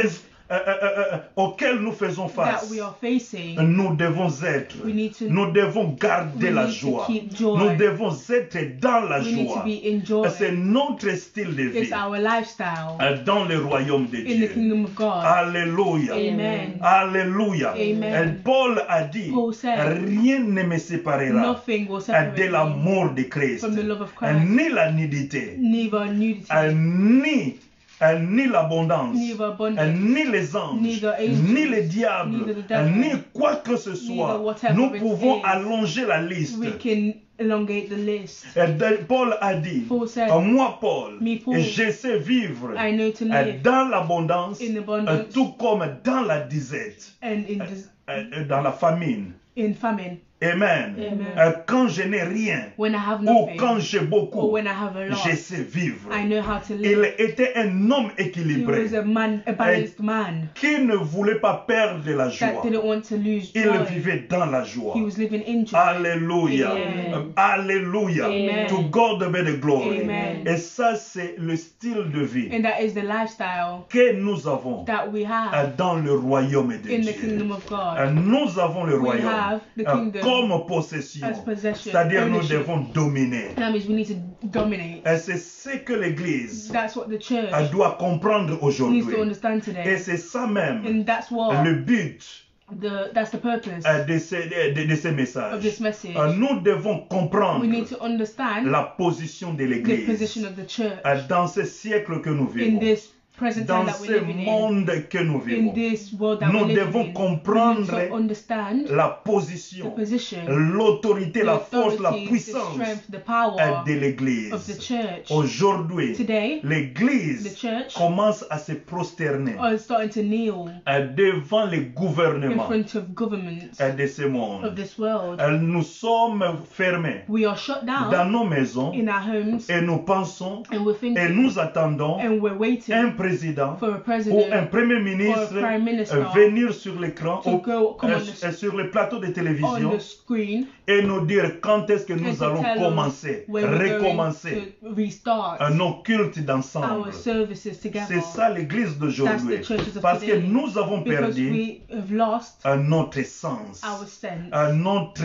auxquels nous faisons that face, we are facing, nous devons être, we need to, nous devons garder we la need to joie. keep joy. Nous devons être dans la we need to joie. be in joy. C'est notre style de vie It's our lifestyle dans le royaume de in the Dieu. kingdom of God. Alléluia. Amen. Alléluia. Amen. Paul a dit, Paul said, rien ne me séparera Nothing will separate de me l'amour de Christ, from the love of Christ. ni la nudité, Neither nudity, ni l'abondance, neither abundance, ni les anges, neither angels, ni les diables, neither the devil, ni quoi que ce soit. whatever Nous it pouvons is. allonger la liste. we can elongate the list. Paul a dit, Paul said, moi Paul, Me, Paul, je sais vivre I know to live dans l'abondance, in abundance tout comme dans la disette, and dans la famine. in famine. Amen. Amen. Quand je n'ai rien, When I have ou nothing, quand j'ai beaucoup, or when I have a lot, je sais vivre. I know how to Il live. était un homme He équilibré was a balanced man qui ne voulait pas perdre la joie. that didn't want to lose Il joy. vivait dans la joie. He was living in joy. Alléluia. Amen. Alléluia. Amen. To God be the glory. Amen. Et ça, c'est le style de vie And that is the lifestyle que nous avons that we have dans le royaume de in the Dieu. kingdom of God. Nous avons le We royaume have the kingdom comme possession. as possession, C'est-à-dire nous ownership. devons dominer. That means we need to dominate. Et c'est ce que l'Église That's what the church doit comprendre aujourd'hui. needs to understand Et today. c'est ça même And that's what le but that's the purpose de ces of messages. this message. Nous devons comprendre We need to understand la position de the l'Église position of the church dans ce siècle que nous in vivons, this present time dans that we're ce living in. monde que nous In vivons. this world that Nous we're living devons in, we need comprendre to understand la the position, position, l'autorité, the la force, la authority, the puissance strength, the power de of the l'Église. church. Aujourd'hui, Today, the l'Église church commence à se prosterner are starting to kneel devant les in gouvernements front of governments de ce of monde. this world. Nous sommes fermés We are shut dans down nos maisons in our homes et nous pensons and we're et thinking nous attendons and we're un waiting président for a ou un president premier or a ministre prime minister venir sur l'écran to ou come on sur le plateau de on télévision the screen et nous dire quand est-ce que and nous to allons tell us commencer, when we're going recommencer to restart nos cultes d'ensemble. our services together. C'est ça l'église d'aujourd'hui. That's the churches of Parce que today. nous avons Because perdu we have lost notre essence, our sense, notre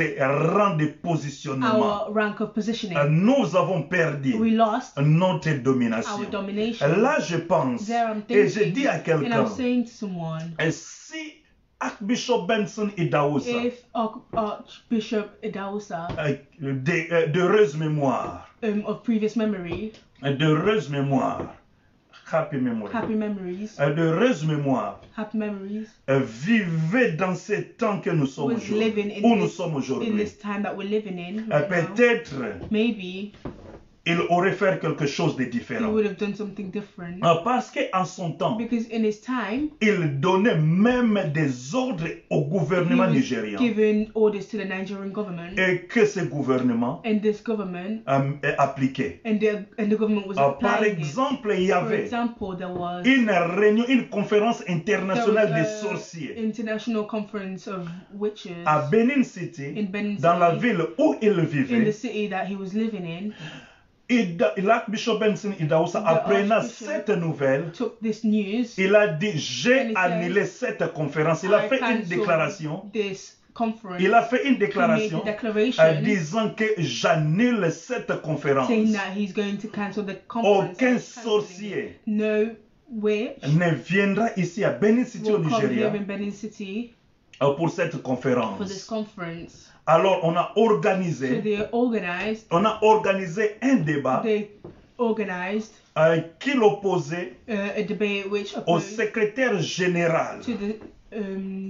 rang de positionnement. our rank of positioning. Nous avons perdu We lost notre domination. our domination. Là, je pense, There I'm et je thinking, dis à and quelqu'un, I'm saying to someone, si Archbishop Benson Idahosa, if Archbishop Idahosa, d'heureuse mémoire, of previous memory, d'heureuse mémoire, happy memory, happy memories, d'heureuse mémoire, happy memories, vivez dans ce temps que nous sommes was living aujourd'hui, où in nous this, sommes in aujourd'hui. this time that we're living in right now. Peut-être Maybe il aurait fait quelque chose de he différent. would have done something different. Parce qu'en son temps, Because in his time, il donnait même des ordres au he gouvernement was nigérian. giving orders to the Nigerian government, Et que ce gouvernement and this government, appliquait. and the government was Par applying it. exemple, il y For avait example, there was une réunion, une conférence there internationale des was a sorciers international conference of witches à Benin City, in Benin dans la City, ville où il in the vivait. city that he was living in. L'archbishop Benson Idahosa, The apprenant archbishop cette nouvelle, took this news. il a dit, And j'ai he annulé cette conférence. Il a I fait une cancelled déclaration. this conference. Il a fait une He made déclaration a declaration disant que j'annule cette conférence. saying that he's going to cancel the conference. Aucun He's cancelling. sorcier No witch ne viendra ici à Benin City au will come here Nigeria in Benin City pour cette for this conférence. conference. Alors on a So organisé, un débat they organized qui l'opposait a debate which au opposed secrétaire général to the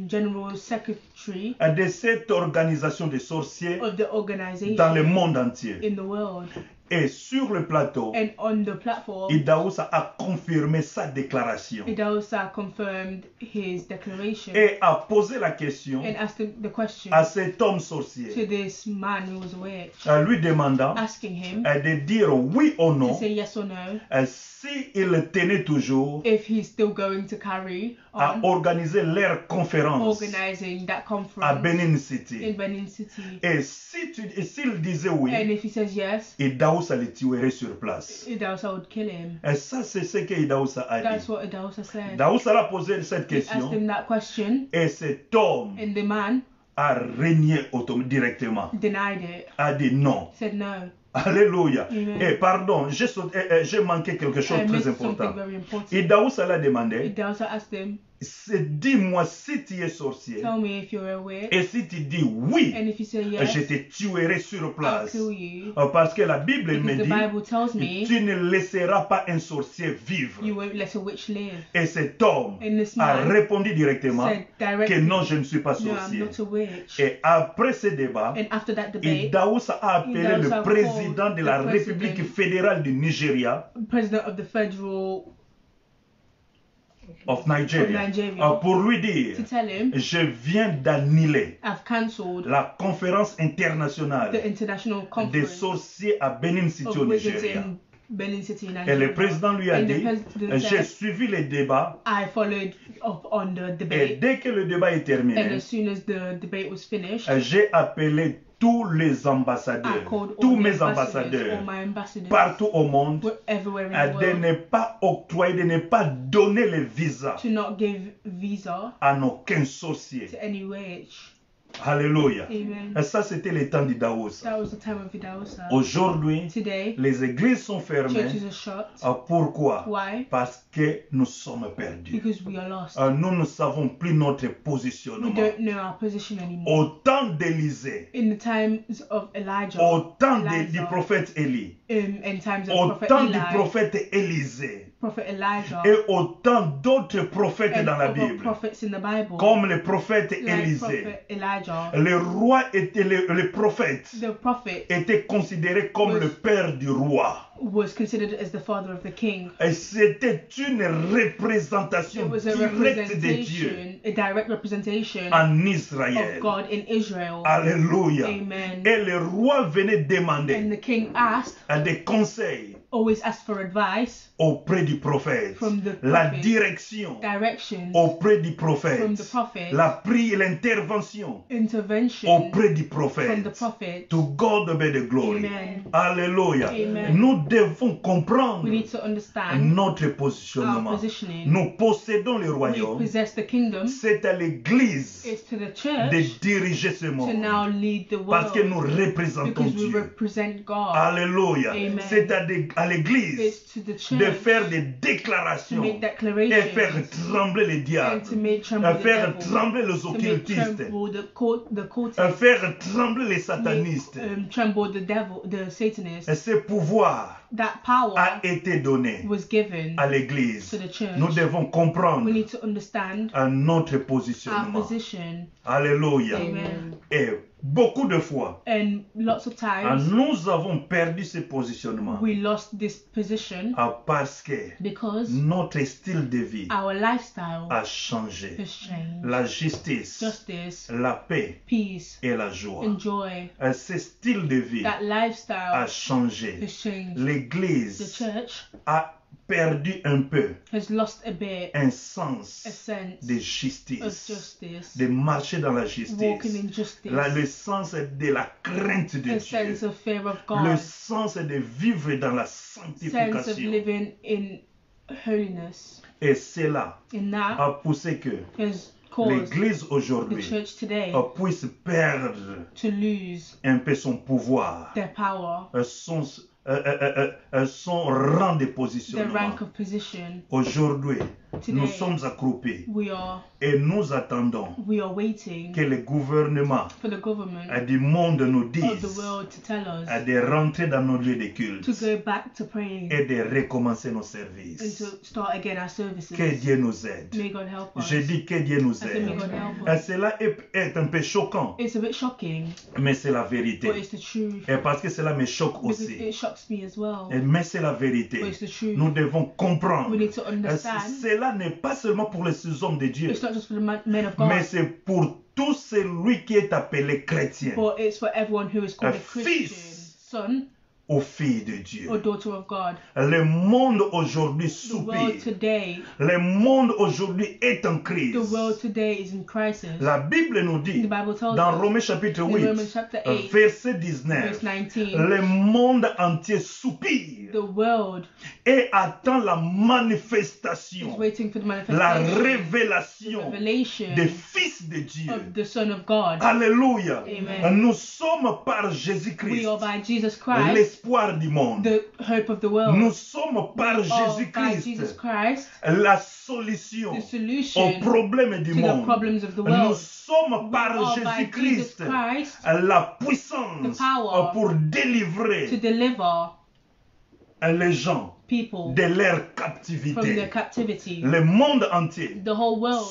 general secretary de cette organisation des sorciers of the organization dans le monde entier. in the world. Et sur le plateau, And on the platform, Idahosa a confirmé sa déclaration Idahosa confirmed his declaration et a posé la question and asked the question à cet homme to sorcier, this man who was a witch, lui demandant asking him de dire oui ou to non say yes or no s'il tenait toujours if he's still going to carry à on organiser leur conférence organizing that à conference Benin in City. Benin City. Et s'il disait oui, And if he says yes, Idahosa le tuerait sur place. Idahosa would kill him. Et ça, c'est ce que Idahosa a That's dit. what Idahosa said. Idahosa a posé cette He asked question him that question, et cet homme and the man a régné directement. denied it, A dit non. said no. Alléluia. Amen. Et pardon, j'ai manqué quelque chose I de très missed something important. very important. Et Daoussa l'a demandé, I also asked him, dis-moi si tu es sorcier. tell me if you're a witch. Et si tu dis oui, And if you say yes, je te tuerai sur I'll place. kill you. Parce que la Bible me Because the dit, Bible tells me tu ne laisseras pas un sorcier vivre. you won't let a witch live. Et cet homme And this a man répondu directement said que directly, non, je ne suis pas no, I'm sorcier. not a witch. Et après ce débat, And after that debate, Daoussa a appelé le Daoussa président called de la the République president fédérale du Nigeria, president of the federal of Nigeria, Of Nigeria. pour lui dire, to tell him, je viens d'annuler I've cancelled la conférence the internationale international des conference sorciers à Benin City of au wizards Nigeria. in Benin City, Et Nigeria. le président lui a And the dit, president j'ai said, suivi les débats I followed up on the et debate, dès que le débat est and terminé, as soon as the debate was finished, j'ai appelé tous les I ambassadeurs, called tous all the mes ambassadors, ambassadeurs, all my ambassadors, partout au monde, everywhere in the de world, ne pas octroyer, de ne pas donner les visas to not give visa à aucun sorcier. to any witch. Alléluia. Amen. Et ça, c'était le temps de Daoussa. That was the time of Idahosa. Aujourd'hui, Today, les églises sont fermées. churches are shut. Pourquoi? Why? Parce que nous sommes perdus. Because we are lost. Nous ne savons plus notre We positionnement. don't know our position anymore. Au temps d'Élisée, In the times of Elijah, au temps Elijah, du prophète Élie, in times of au Prophet temps du Eli, prophète Élisée Prophet Elijah, et au temps d'autres prophètes and dans la other Bible, prophets in the Bible, comme le prophète like Élisée. Prophet Elijah, Le roi était le prophète the prophet était considéré comme le père du roi. was considered as the father of the king. Et c'était une représentation It was a directe de Dieu representation, a direct representation en of Israël. God in Israel. Alléluia. Amen. Et le roi venait And demander the king asked, des conseils always asked for advice, auprès du prophète, From the la prophet. direction directions, auprès du From prophète, the prophet. la prière, l'intervention intervention auprès du from the prophète. prophet. To God be the glory. Amen. Alléluia. Amen. Nous devons comprendre We need to understand notre our positionnement. positioning. Nous possédons le We royaume. possess the kingdom. C'est à l'Église It's to the de church diriger ce to monde. now lead the Parce que world nous représentons because we Dieu. represent God. Alléluia. Amen. C'est à l'Église It's to the de church faire des to déclarations make et declarations faire trembler les and diables, to make tremble the faire devil, trembler les to make occultistes, tremble the cultists, faire trembler les to make, satanistes. tremble the devil, the satanists. Et ce pouvoir That power a été donné was given à l'Église. to the church. Nous devons comprendre We need to understand notre our positionnement. position. Alléluia. Amen. Et beaucoup de fois, And lots of times nous avons perdu ce positionnement we lost this position parce que because notre style de vie our lifestyle a changé. has changed. La justice, Justice, la paix peace, et la joie. and joy. Ce style de vie That lifestyle a changé. has changed. The L'Église church a perdu un peu has lost a bit un a sens sense de of justice, justice, de marcher dans la walking justice, in justice, le sens de la crainte de a Dieu, sense of fear of le God, sens de vivre dans la sense of sanctification. living in holiness. Et cela And that a poussé que has caused l'Église the aujourd'hui church today puisse perdre to lose un peu son pouvoir, their power, son rang de their positionnement. rank of position. Aujourd'hui, nous Today, sommes accroupis we are nous attendons waiting que le gouvernement for the government du monde nous of dise the world to tell us de rentrer dans nos lieux de to culte go back to praying et de recommencer nos and services. to start again our services. Que Dieu nous aide. May God help us. Je dis que Dieu nous I said, may aide. God help Et us. cela est un peu choquant, It's a bit shocking, mais c'est la but vérité. it's the truth. Et parce que cela me choque Because aussi. it shocks me as well. Mais c'est la But vérité. it's the truth. Nous devons comprendre. We need to understand. Cela n'est pas seulement pour les hommes de Dieu, It's not just for the men of God, mais c'est pour tout celui qui est appelé chrétien but it's for everyone who is called a Christian, fils son ou fille de Dieu. or daughter of God. Le monde aujourd'hui The world soupire. today, Le monde aujourd'hui est en crise. the world today is in crisis. La Bible nous The dit, Bible tells dans us Romains chapitre in 8, Romans chapter 8, verset verse 19, 19, le monde entier soupire entière The world et attend la is manifestation, waiting for the la manifestation, révélation revelation des fils de Dieu. of the Son of God. Alléluia. Amen. Nous sommes par We Jésus-Christ are by Jesus Christ, l'espoir du monde. the hope of the world. Nous sommes par We are by Jesus Jésus-Christ Christ, la solution the aux solution problèmes du to the monde. problems of the Nous world. sommes We par are by Jesus Jésus-Christ Christ la puissance the power pour to délivrer deliver les gens people de leur from their captivité. captivity. Le monde entier The whole world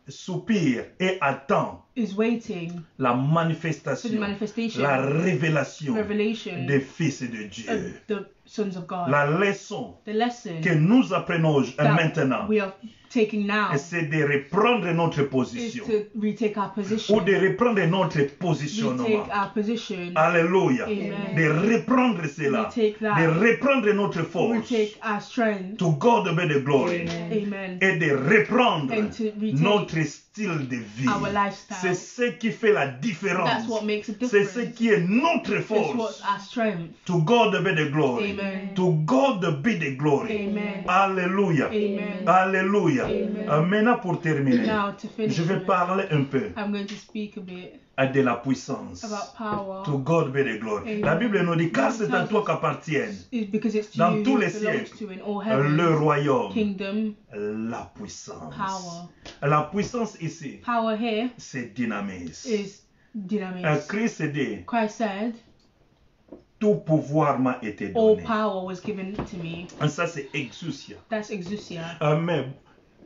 soupire et attend is waiting la for the manifestation, manifestation, la révélation revelation des fils de of Dieu. the sons of God. La leçon The lesson que nous apprenons that maintenant, we are taking now c'est de reprendre notre is position to retake our ou position. de reprendre notre positionnement. Retake our position. Alléluia. Amen. De reprendre cela, Retake that. de reprendre notre force. Retake our strength. To God be the glory. Amen. Et de reprendre And to retake notre style de vie. our lifestyle. C'est ce qui fait la That's différence. what makes a C'est difference. ce qui est notre It's force. what's our strength. To God be the glory. Amen. To God be the glory. Amen. Alléluia. Amen. Alléluia. Amen. Maintenant pour terminer, Now to finish, je vais with, parler un peu I'm going to speak a bit de la puissance. about power. To God be the glory. Amen. La Bible nous dit, car c'est à Tells toi us- qu'appartiennent Because it's to dans you tous who les it belongs siècles to in all le heaven, royaume, kingdom, la puissance. power. La puissance ici, Power here c'est dynamis. is dynamis. Christ dit, Christ said, tout pouvoir m'a été all donné. power was given to me. Ça c'est exousia. That's exousia. Mais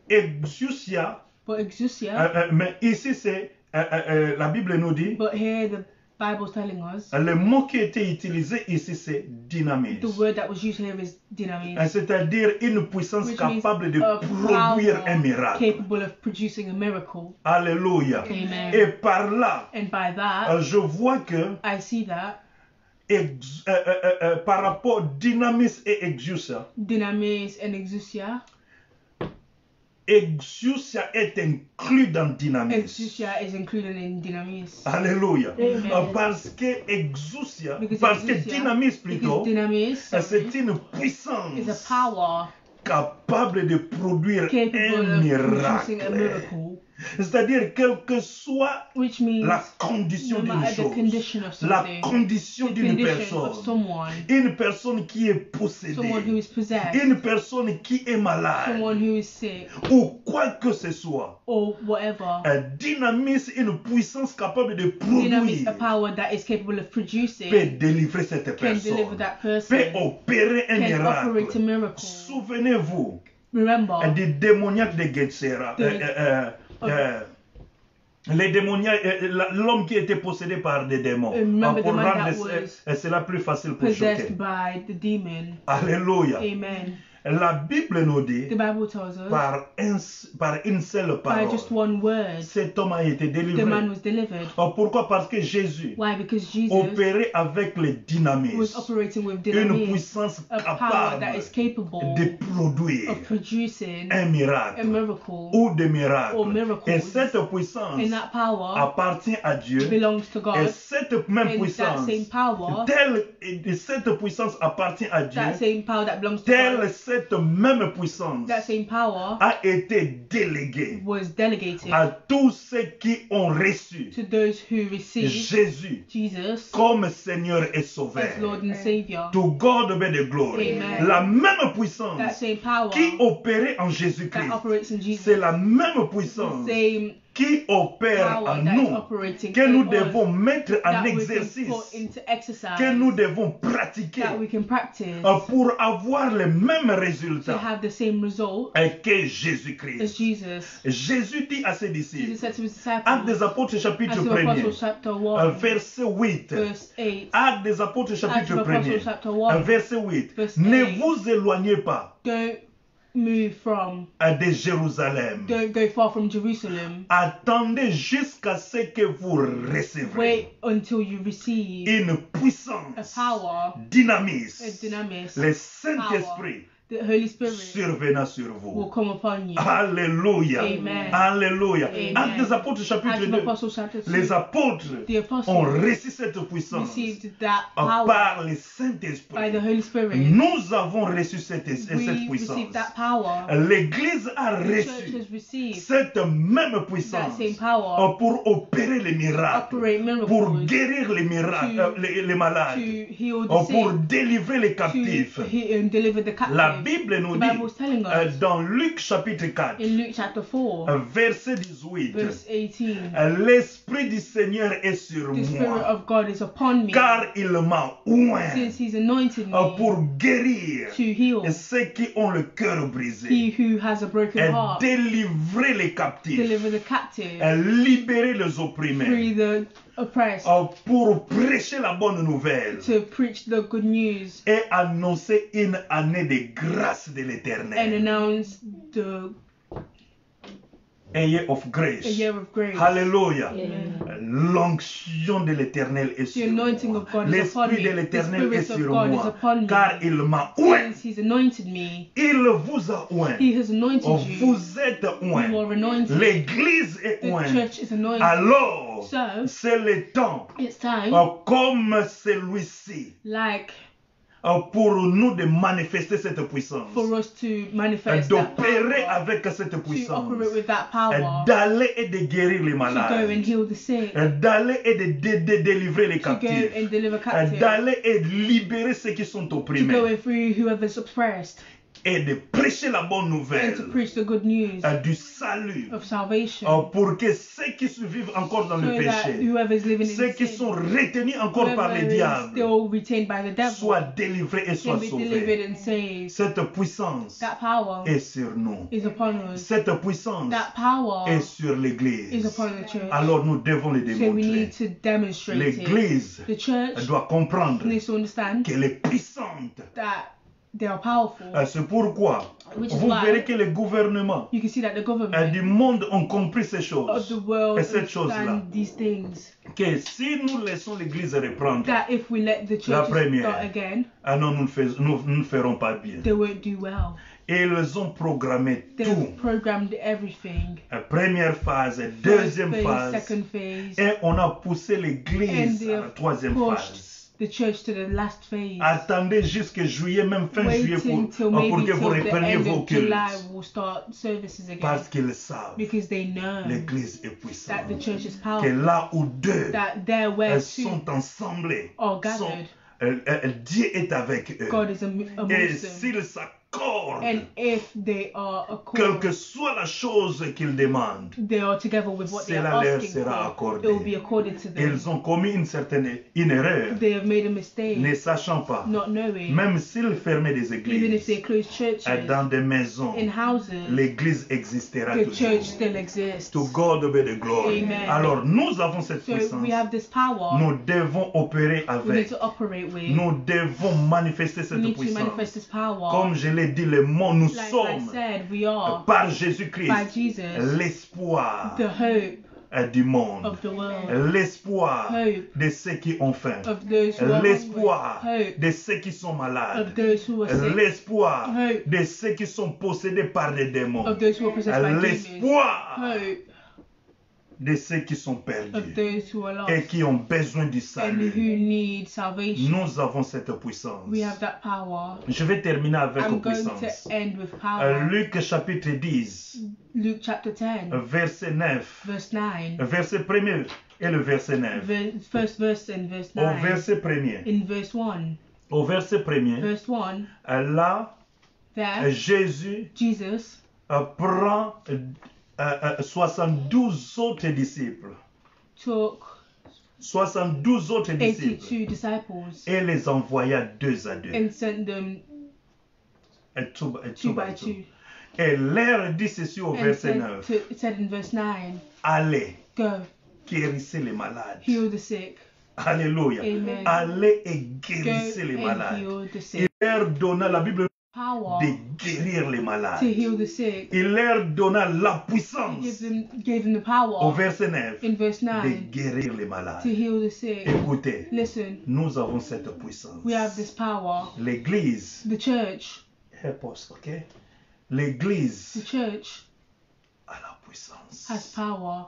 exousia, But exousia, mais ici c'est, la Bible nous dit, but here the Bible's telling us, le mot qui était utilisé ici c'est dynamis. the word that was used here is dynamis. C'est-à-dire une puissance Which means capable de a produire un power miracle. capable of producing a miracle. Alléluia. Amen. Et par là, And by that, je vois que I see that par rapport dynamis et exousia, dynamis and exousia, exousia est inclus dans dynamis. exousia is included in dynamis. Alléluia. Amen. Parce que exousia, Because parce que exousia- dynamis plutôt, Because dynamis c'est une is a puissance power capable de produire capable un of producing miracle. a miracle, C'est-à-dire, quelle que soit which means la condition no d'une matter the chose, condition of la something, condition the d'une condition of personne, someone, une personne qui est possédée, someone who is possessed, une personne qui est malade, someone who is sick, ou quoi que ce soit, or whatever, dynamis, une puissance capable de dynamis, produire, a power that is capable of producing, peut délivrer cette can deliver personne, that peut person, opérer un can operate a miracle. miracle. Souvenez-vous Remember, des démoniaques de Gethséra. Les démoniaques, l'homme qui était possédé par des démons. Remember Pour the man rendre that was cela plus facile pour choquer. possessed by the demon. Alléluia. Amen. La Bible nous dit, The Bible tells us, par une seule by parole, just one word, cet homme a été the délivré. man was delivered. Pourquoi? Parce que Jésus Why? Because Jesus opérait avec le dynamisme, was operating with une dynamis, puissance a power capable that is capable de produire of producing un a miracle miracle, ou des miracles. or miracles. Et cette puissance and that power appartient à Dieu. belongs to Et God. cette même And that puissance, same power, cette puissance appartient à Dieu, that same power that belongs to telle God, cette même puissance that same power a été déléguée was delegated à tous ceux qui ont reçu to those who received Jésus Jesus comme Seigneur et Sauveur. as Lord and Savior. To God be the glory. Amen. La même That puissance same power qui opérait en that Jésus-Christ, operates in Jesus, c'est la même the puissance same qui opère power en that is nous, operating que nous in us, devons mettre en that we can exercice, put into exercise, que nous devons pratiquer that we can practice pour avoir les mêmes to résultats have the same result que as Jésus-Christ. Jesus. Jésus dit à ses Jesus disciples, said to his Actes des disciples, Apôtres chapitre Acts of 1er, Apostles chapter 1, verset 8. verse 8, Actes des Apôtres Acts chapitre of Apostles 1er, chapter 1, verset 8. verse Ne 8. vous éloignez pas don't move from, de Jérusalem. don't go far from Jerusalem. Attendez jusqu'à ce que vous recevrez Wait until you receive une a puissance power, a dynamis, dynamis, le Saint-Esprit the Holy Spirit survenant sur will vous. come upon you. Alléluia. Amen. Alléluia. Amen. Actes des Apôtres chapitre Acts of 2. Apostles chapter 2. Les apôtres The apostles ont reçu cette puissance received that power par le by Saint-Esprit. the Holy Spirit. Nous avons reçu cette We puissance. received that power. L'Église a The church reçu has received cette même that puissance same power pour opérer les miracles, operate pour miracles, guérir les miracles, to- les malades, to heal the pour sick, délivrer les captifs. to heal and deliver the La captive. Bible nous The dit Bible is telling us dans Luc chapitre 4, in Luke chapter 4, verset 18, verse 18, l'Esprit du Seigneur est sur the Spirit moi, of God is upon me, car il m'a oint since He's anointed me pour guérir to heal ceux qui ont le cœur he brisé, who has a broken heart, délivrer les captifs, deliver the captive, libérer les opprimés, free the oppressed, pour prêcher la bonne nouvelle to preach the good news et annoncer une année de grâce de and l'Éternel. announce the A year of a grace. year of grace. Alléluia. Amen. L'onction de l'Éternel est The sur anointing moi. of God is upon L'Esprit me. de The l'Éternel est Spirit of sur God is moi, upon me. car il m'a oint. Since He's anointed me, Il vous a oint. He has anointed you. Vous êtes You oint. are anointed. L'Église est The oint. church is anointed. Alors, So, c'est le temps it's time, comme celui-ci like, pour nous de manifester cette puissance, for us to manifest that d'opérer power, avec cette to puissance, operate with that power, d'aller et de guérir les to go and malades, heal the sick, d'aller et de délivrer les to go captifs, and deliver captives, d'aller et libérer ceux qui sont to go opprimés, and free whoever's oppressed, et de prêcher la bonne and nouvelle to preach the good news du salut, of salvation, pour que ceux qui survivent encore dans so le that péché, whoever's living ceux in qui sin, sont retenus encore par le whoever is diable, still retained by the devil, soient délivrés et can soient be sauvés. delivered and saved. Cette puissance That power est sur nous. is upon us. Cette puissance That power est sur is l'Église. upon the church. Alors nous devons le So we démontrer. need to demonstrate it. L'Église The church doit comprendre needs to understand qu'elle est puissante. that they are powerful. C'est pourquoi Which is vous why verrez que les gouvernements you can see that the government du monde ont compris ces of choses. the world Et cette chose-là, understand these things. que si nous laissons l'Église reprendre, That if we let the La churches première. start again, non, nous ne ferons pas bien. they won't do well. Et ils ont programmé They've tout. programmed everything. Première phase, First deuxième phase, phase. second phase, Et on a poussé l'Église And they à la have troisième pushed phase. the church to the last phase. Attendez jusqu'à juillet, même fin juillet, Waiting till pour maybe que vous till the repreniez end vos of July cultes. we'll start services again. Parce qu'ils savent Because they know l'Église est that puissante. the church is Que powerful. là où deux That there where two sont ensemble, are gathered, Dieu est avec eux. God is Et amongst them. s'ils s'accordent, And if they are quelle que accorded, soit la chose qu'ils demandent, they are together with what they are cela leur asking sera for, accordé. it will be accorded to them. Ils ont commis une erreur, They have made a mistake, ne sachant pas. not knowing. Même s'ils fermaient des Even if they églises, close churches dans des maisons, in houses, l'église existera the toujours. church still exists. To God be the glory. Amen. Alors nous avons cette So puissance. we have this power Nous devons opérer we need avec. to operate with. Nous devons manifester We cette need to manifest puissance. this power. Comme je l'ai dit, le mot nous Like I sommes said, we are par by Jésus-Christ Jesus l'espoir the hope du monde. of the world, L'espoir Hope. de ceux qui ont faim. of those who are L'espoir hungry, hope de ceux qui sont of malades. those who are sick, L'espoir Hope. de ceux qui sont possédés par des démons. of those who are possessed by demons, L'espoir hope de ceux qui sont of perdus those who are lost et qui ont besoin du and salut. who need salvation. Nous avons cette puissance. We have that power. Je vais terminer avec I'm going puissance. to end with power. Luc chapitre 10, Luke chapter 10, verset 9. verse 9. Verset 1er et le verset 9. First verse and verse Au 9. verset 1er. In verse 1. Au verset 1er, Verse 1. là, There, Jésus Jesus prend 72 autres disciples. took 72 autres disciples 82 disciples et les envoya deux à deux. and sent them two by two. Et leur dit ceci au And verset said, 9. it said in verse 9, Allez, go, guérissez les malades. heal the sick. Alléluia. Amen. Allez et Go guérissez les and malades. heal the Il sick. leur donna la Bible Power de guérir les malades. to heal the sick. Il leur donna la puissance Gave them the power au verset 9 in verse de 9 guérir les malades. to heal the sick. Écoutez, Listen, nous avons cette puissance. we have this power. L'Église The church help us, okay? The L'église church a la puissance. has power,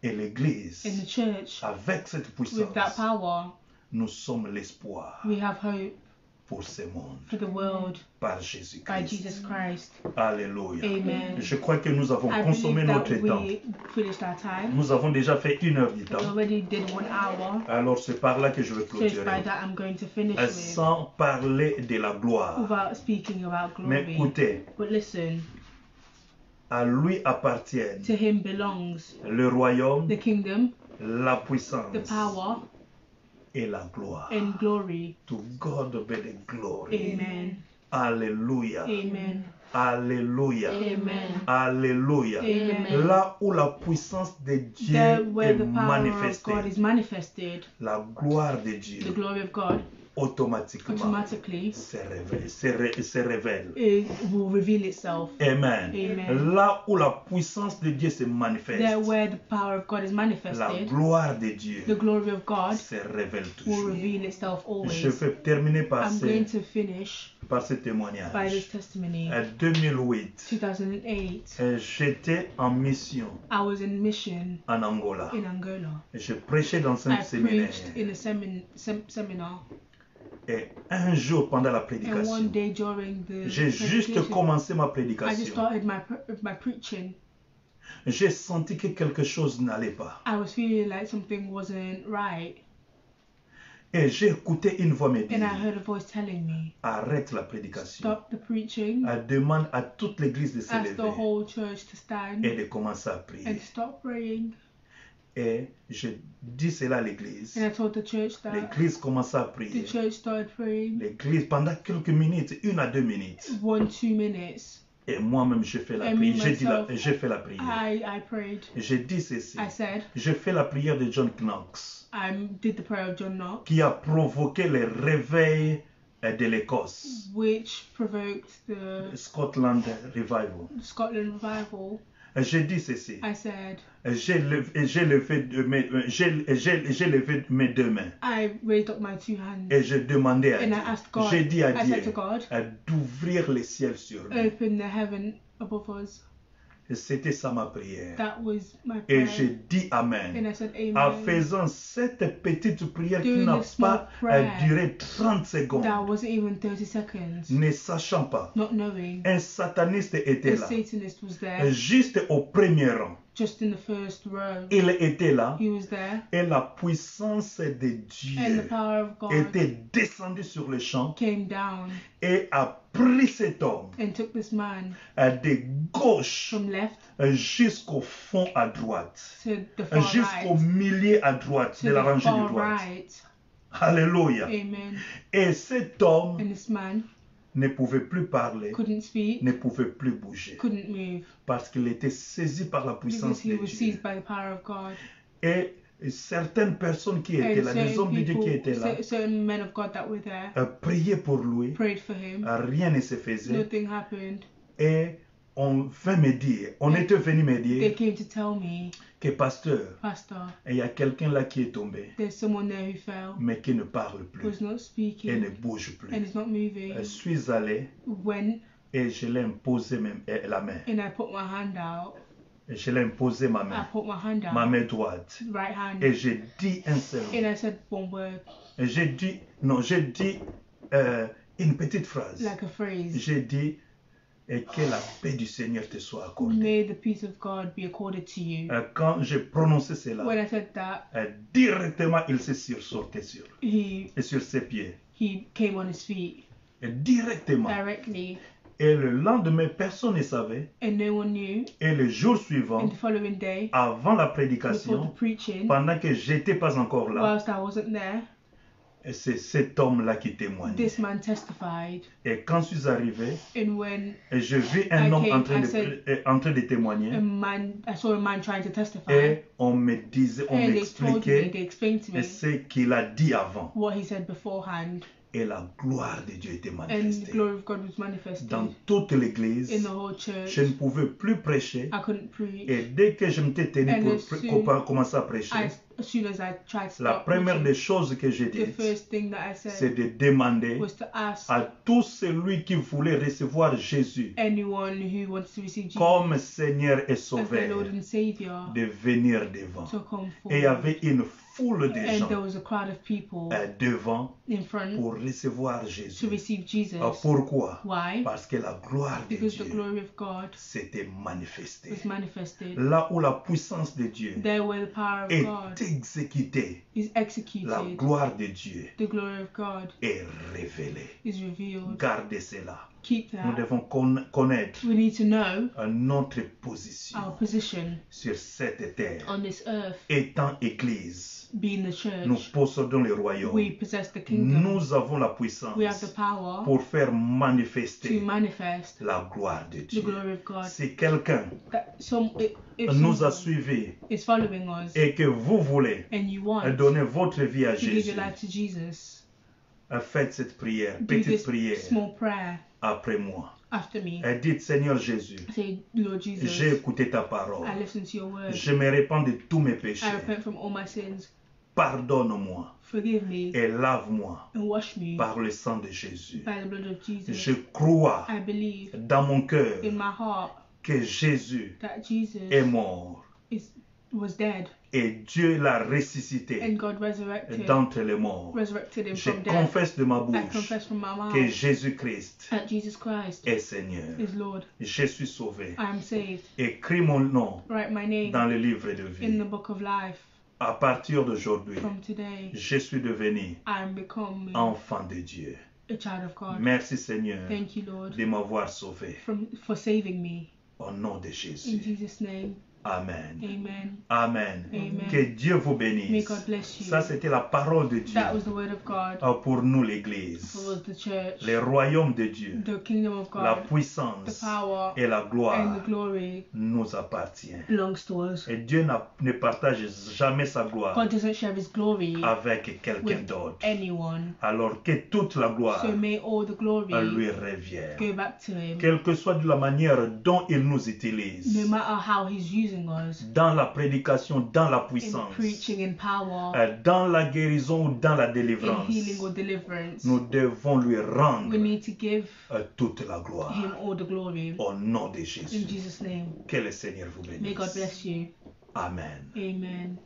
Et l'église, in the church, avec cette with that puissance, power, nous sommes l'espoir we have hope pour ce monde, for the world par by Jésus-Christ. Jesus Christ. Alléluia. Amen. Je crois que nous avons I consommé believe notre that temps. we finished our time. Nous avons déjà fait 1 heure du We temps. already did 1 hour. Alors c'est par là que je vais So it's by clôturer. that I'm going to finish with, Sans parler de la gloire. without speaking about Mais glory. écoutez, But listen, à lui appartiennent to him belongs le royaume, the kingdom, la puissance the power, et la gloire. and glory. To God be the glory. Amen. Alléluia. Amen. Alléluia. Amen. Alléluia. Amen. Là où la puissance de Dieu There where est the power of manifestée, God is manifested, la gloire de the Dieu glory of God automatiquement automatically se révèle. it will reveal itself. Amen. Amen. Là où la puissance de Dieu se manifeste, There where the power of God is la manifested, gloire de Dieu the glory of God se révèle will toujours. reveal itself Je always. vais terminer par I'm going to finish ce by this témoignage. testimony. En 2008, 2008, j'étais en mission I was in mission en Angola. in Angola. Je prêchais dans un I séminaire. preached in a seminar, Et un jour pendant la and one prédication, day during the j'ai juste predication, commencé ma I just prédication. started my preaching. J'ai senti que quelque chose n'allait pas. I was feeling like something wasn't right, Et j'ai écouté une voix me and I dire, heard a voice telling me, arrête la prédication. stop the preaching, Elle demande à toute l'église de se ask the lever whole church to stand et de commencer à prier. and stop praying. Et je dis cela à l'église. And I told the church that L'église commença à the prier. church started praying. L'église, pendant quelques minutes, 1 à 2 minutes. 1-2 minutes. Et moi-même, j'ai fait la And prière. me, J'ai fait la prière. I prayed. J'ai dit ceci. I said, J'ai fait la prière de John Knox, I did the prayer of John Knox, qui a provoqué le réveil de l'Écosse. which provoked the Scotland Revival. Scotland revival. J'ai dit ceci. I said, J'ai levé mes deux mains. I raised up my 2 hands Et je demandais à and I Dieu. asked God, J'ai dit à I Dieu said to God, d'ouvrir le ciel sur nous. open the heaven above us. Et c'était ça ma prière. That was my Et prayer. j'ai dit Amen. And I said, En Amen. faisant cette petite prière qui Doing n'a this small pas prayer duré 30 secondes, That wasn't even 30 seconds. ne sachant pas, Not knowing. un sataniste était The là, Satanist was there, juste au premier rang. just in the first row. Il était là He was there, et la puissance de and the Dieu power of God était descendue sur le champ came down et a pris cet homme and took this man de gauche from left jusqu'au fond à droite, to the far jusqu'au right, milieu à droite to de la the rangée de far droite. right. Alléluia. Amen. Et cet homme And this man ne pouvait plus parler, couldn't speak, ne pouvait plus bouger, couldn't move, parce qu'il était saisi par la because puissance he de was Dieu. seized by the power of God. Et certaines personnes qui étaient And là, des hommes de Dieu qui étaient là, certain men of God that were there, priaient pour lui, prayed for him. rien ne se faisait. Nothing happened. Et on était venu me They dire came to tell me, que pasteur, Pastor, il y a quelqu'un là qui est tombé, there's someone there who fell, mais qui ne parle plus who's not et ne speaking, bouge plus. and is not moving. Je suis allé Went et je l'ai imposé la main. and I put my hand out. Et je l'ai imposé ma I main, put my hand ma out, main droite. right hand, Et j'ai dit un seul mot. and I said one word, J'ai dit une petite phrase. like a phrase. J'ai dit et que la paix du Seigneur te soit accordée. May the peace of God be accorded to you. Quand j'ai prononcé cela, When I said that, directement il s'est sursorti sur ses pieds. he came on his feet Et directement. directly, Et le lendemain, personne ne savait. and no one knew. Et le jour And suivant, the following day, avant la before prédication, the preaching, pendant que j'étais pas encore là, whilst I wasn't there, c'est cet homme-là qui témoigne. this man testified. Et quand je suis arrivé, And when et je vis un homme en train de a témoigner, man, I saw a man trying to testify, et on me disait, on and they told me, m'expliquait they explained to me ce qu'il a dit avant. what he said beforehand, Et la gloire de Dieu était and the manifestée. glory of God was manifested Dans toute l'église, in the whole church. je ne pouvais plus prêcher. I couldn't preach. Et dès que je m'étais tenu And pour as soon commencer à prêcher, as soon as I tried to la start première preaching, des choses que j'ai the dites, first thing that I c'est said de demander was to ask à tout celui qui voulait recevoir Jésus anyone who wants to receive Jesus comme Seigneur et as their Lord Sauveur and Savior de venir devant. to come Et il y avait forward. une foule de And there gens was a crowd of people devant in front pour recevoir to Jésus. receive Jesus. Pourquoi? Why? Parce que la gloire de Because the Dieu glory of God s'était manifestée. was manifested. Là où la puissance de Dieu There where the power of est God exécutée, is la executed, gloire de Dieu the glory of God est révélée. is revealed. Gardez cela. Keep Nous that. devons connaître We need to know notre position our position sur cette terre. on this earth, Étant Église, being the church. nous possédons le royaume. We possess the kingdom. Nous avons la puissance We have the power pour faire to manifester manifest la gloire de the Dieu. glory of God. Si quelqu'un That if nous a someone suivis is following us et que vous voulez and you want donner votre vie à to give Jésus, your life to Jesus, faites cette prière, do petite this prière small prayer après moi. after me. Et dites, Seigneur Jésus, Say, Lord j'ai Jesus, écouté ta parole. I listen to your word. Je me répands de tous mes I péchés. repent from all my sins. Pardonne-moi Forgive me et lave-moi and wash me par le sang de Jésus. by the blood of Jesus. Je crois I believe dans mon cœur in my heart que Jésus that Jesus est mort was dead et Dieu l'a ressuscité and God resurrected d'entre les morts. him Je from death. confesse de ma I bouche confess from my mouth que Jésus-Christ that Jesus Christ est Seigneur. is Lord. Je suis sauvé. I am saved. Écris mon nom Write my name dans le livre de in vie. the book of life. À partir d'aujourd'hui, From today, je suis devenu I am becoming enfant de Dieu. a child of God. Merci Seigneur Thank you, Lord, de m'avoir sauvé. for saving me. Au nom de In Jésus. Jesus' name, Amen. amen. Amen. Amen. Que Dieu vous May bénisse. God bless you. Ça, c'était la parole de Dieu That was the word of God pour nous, l'Église. for the church, Le royaume de Dieu, the kingdom of la God, the puissance power et la and gloire the glory nous appartient. belongs to us. Et Dieu ne partage jamais sa gloire God doesn't share his glory avec quelqu'un with d'autre. anyone. Alors que toute la gloire So may all the glory lui revient. go back to him. Quelle que soit la manière dont il nous utilise, No matter how he's using us, dans la prédication, dans la in puissance, preaching, in power, dans la guérison ou dans la in délivrance, healing or deliverance, nous devons lui rendre we need to give toute la gloire. him all the glory. Au nom de In Jésus. Jesus' name, Que le Seigneur vous may God bénisse. bless you. Amen. Amen.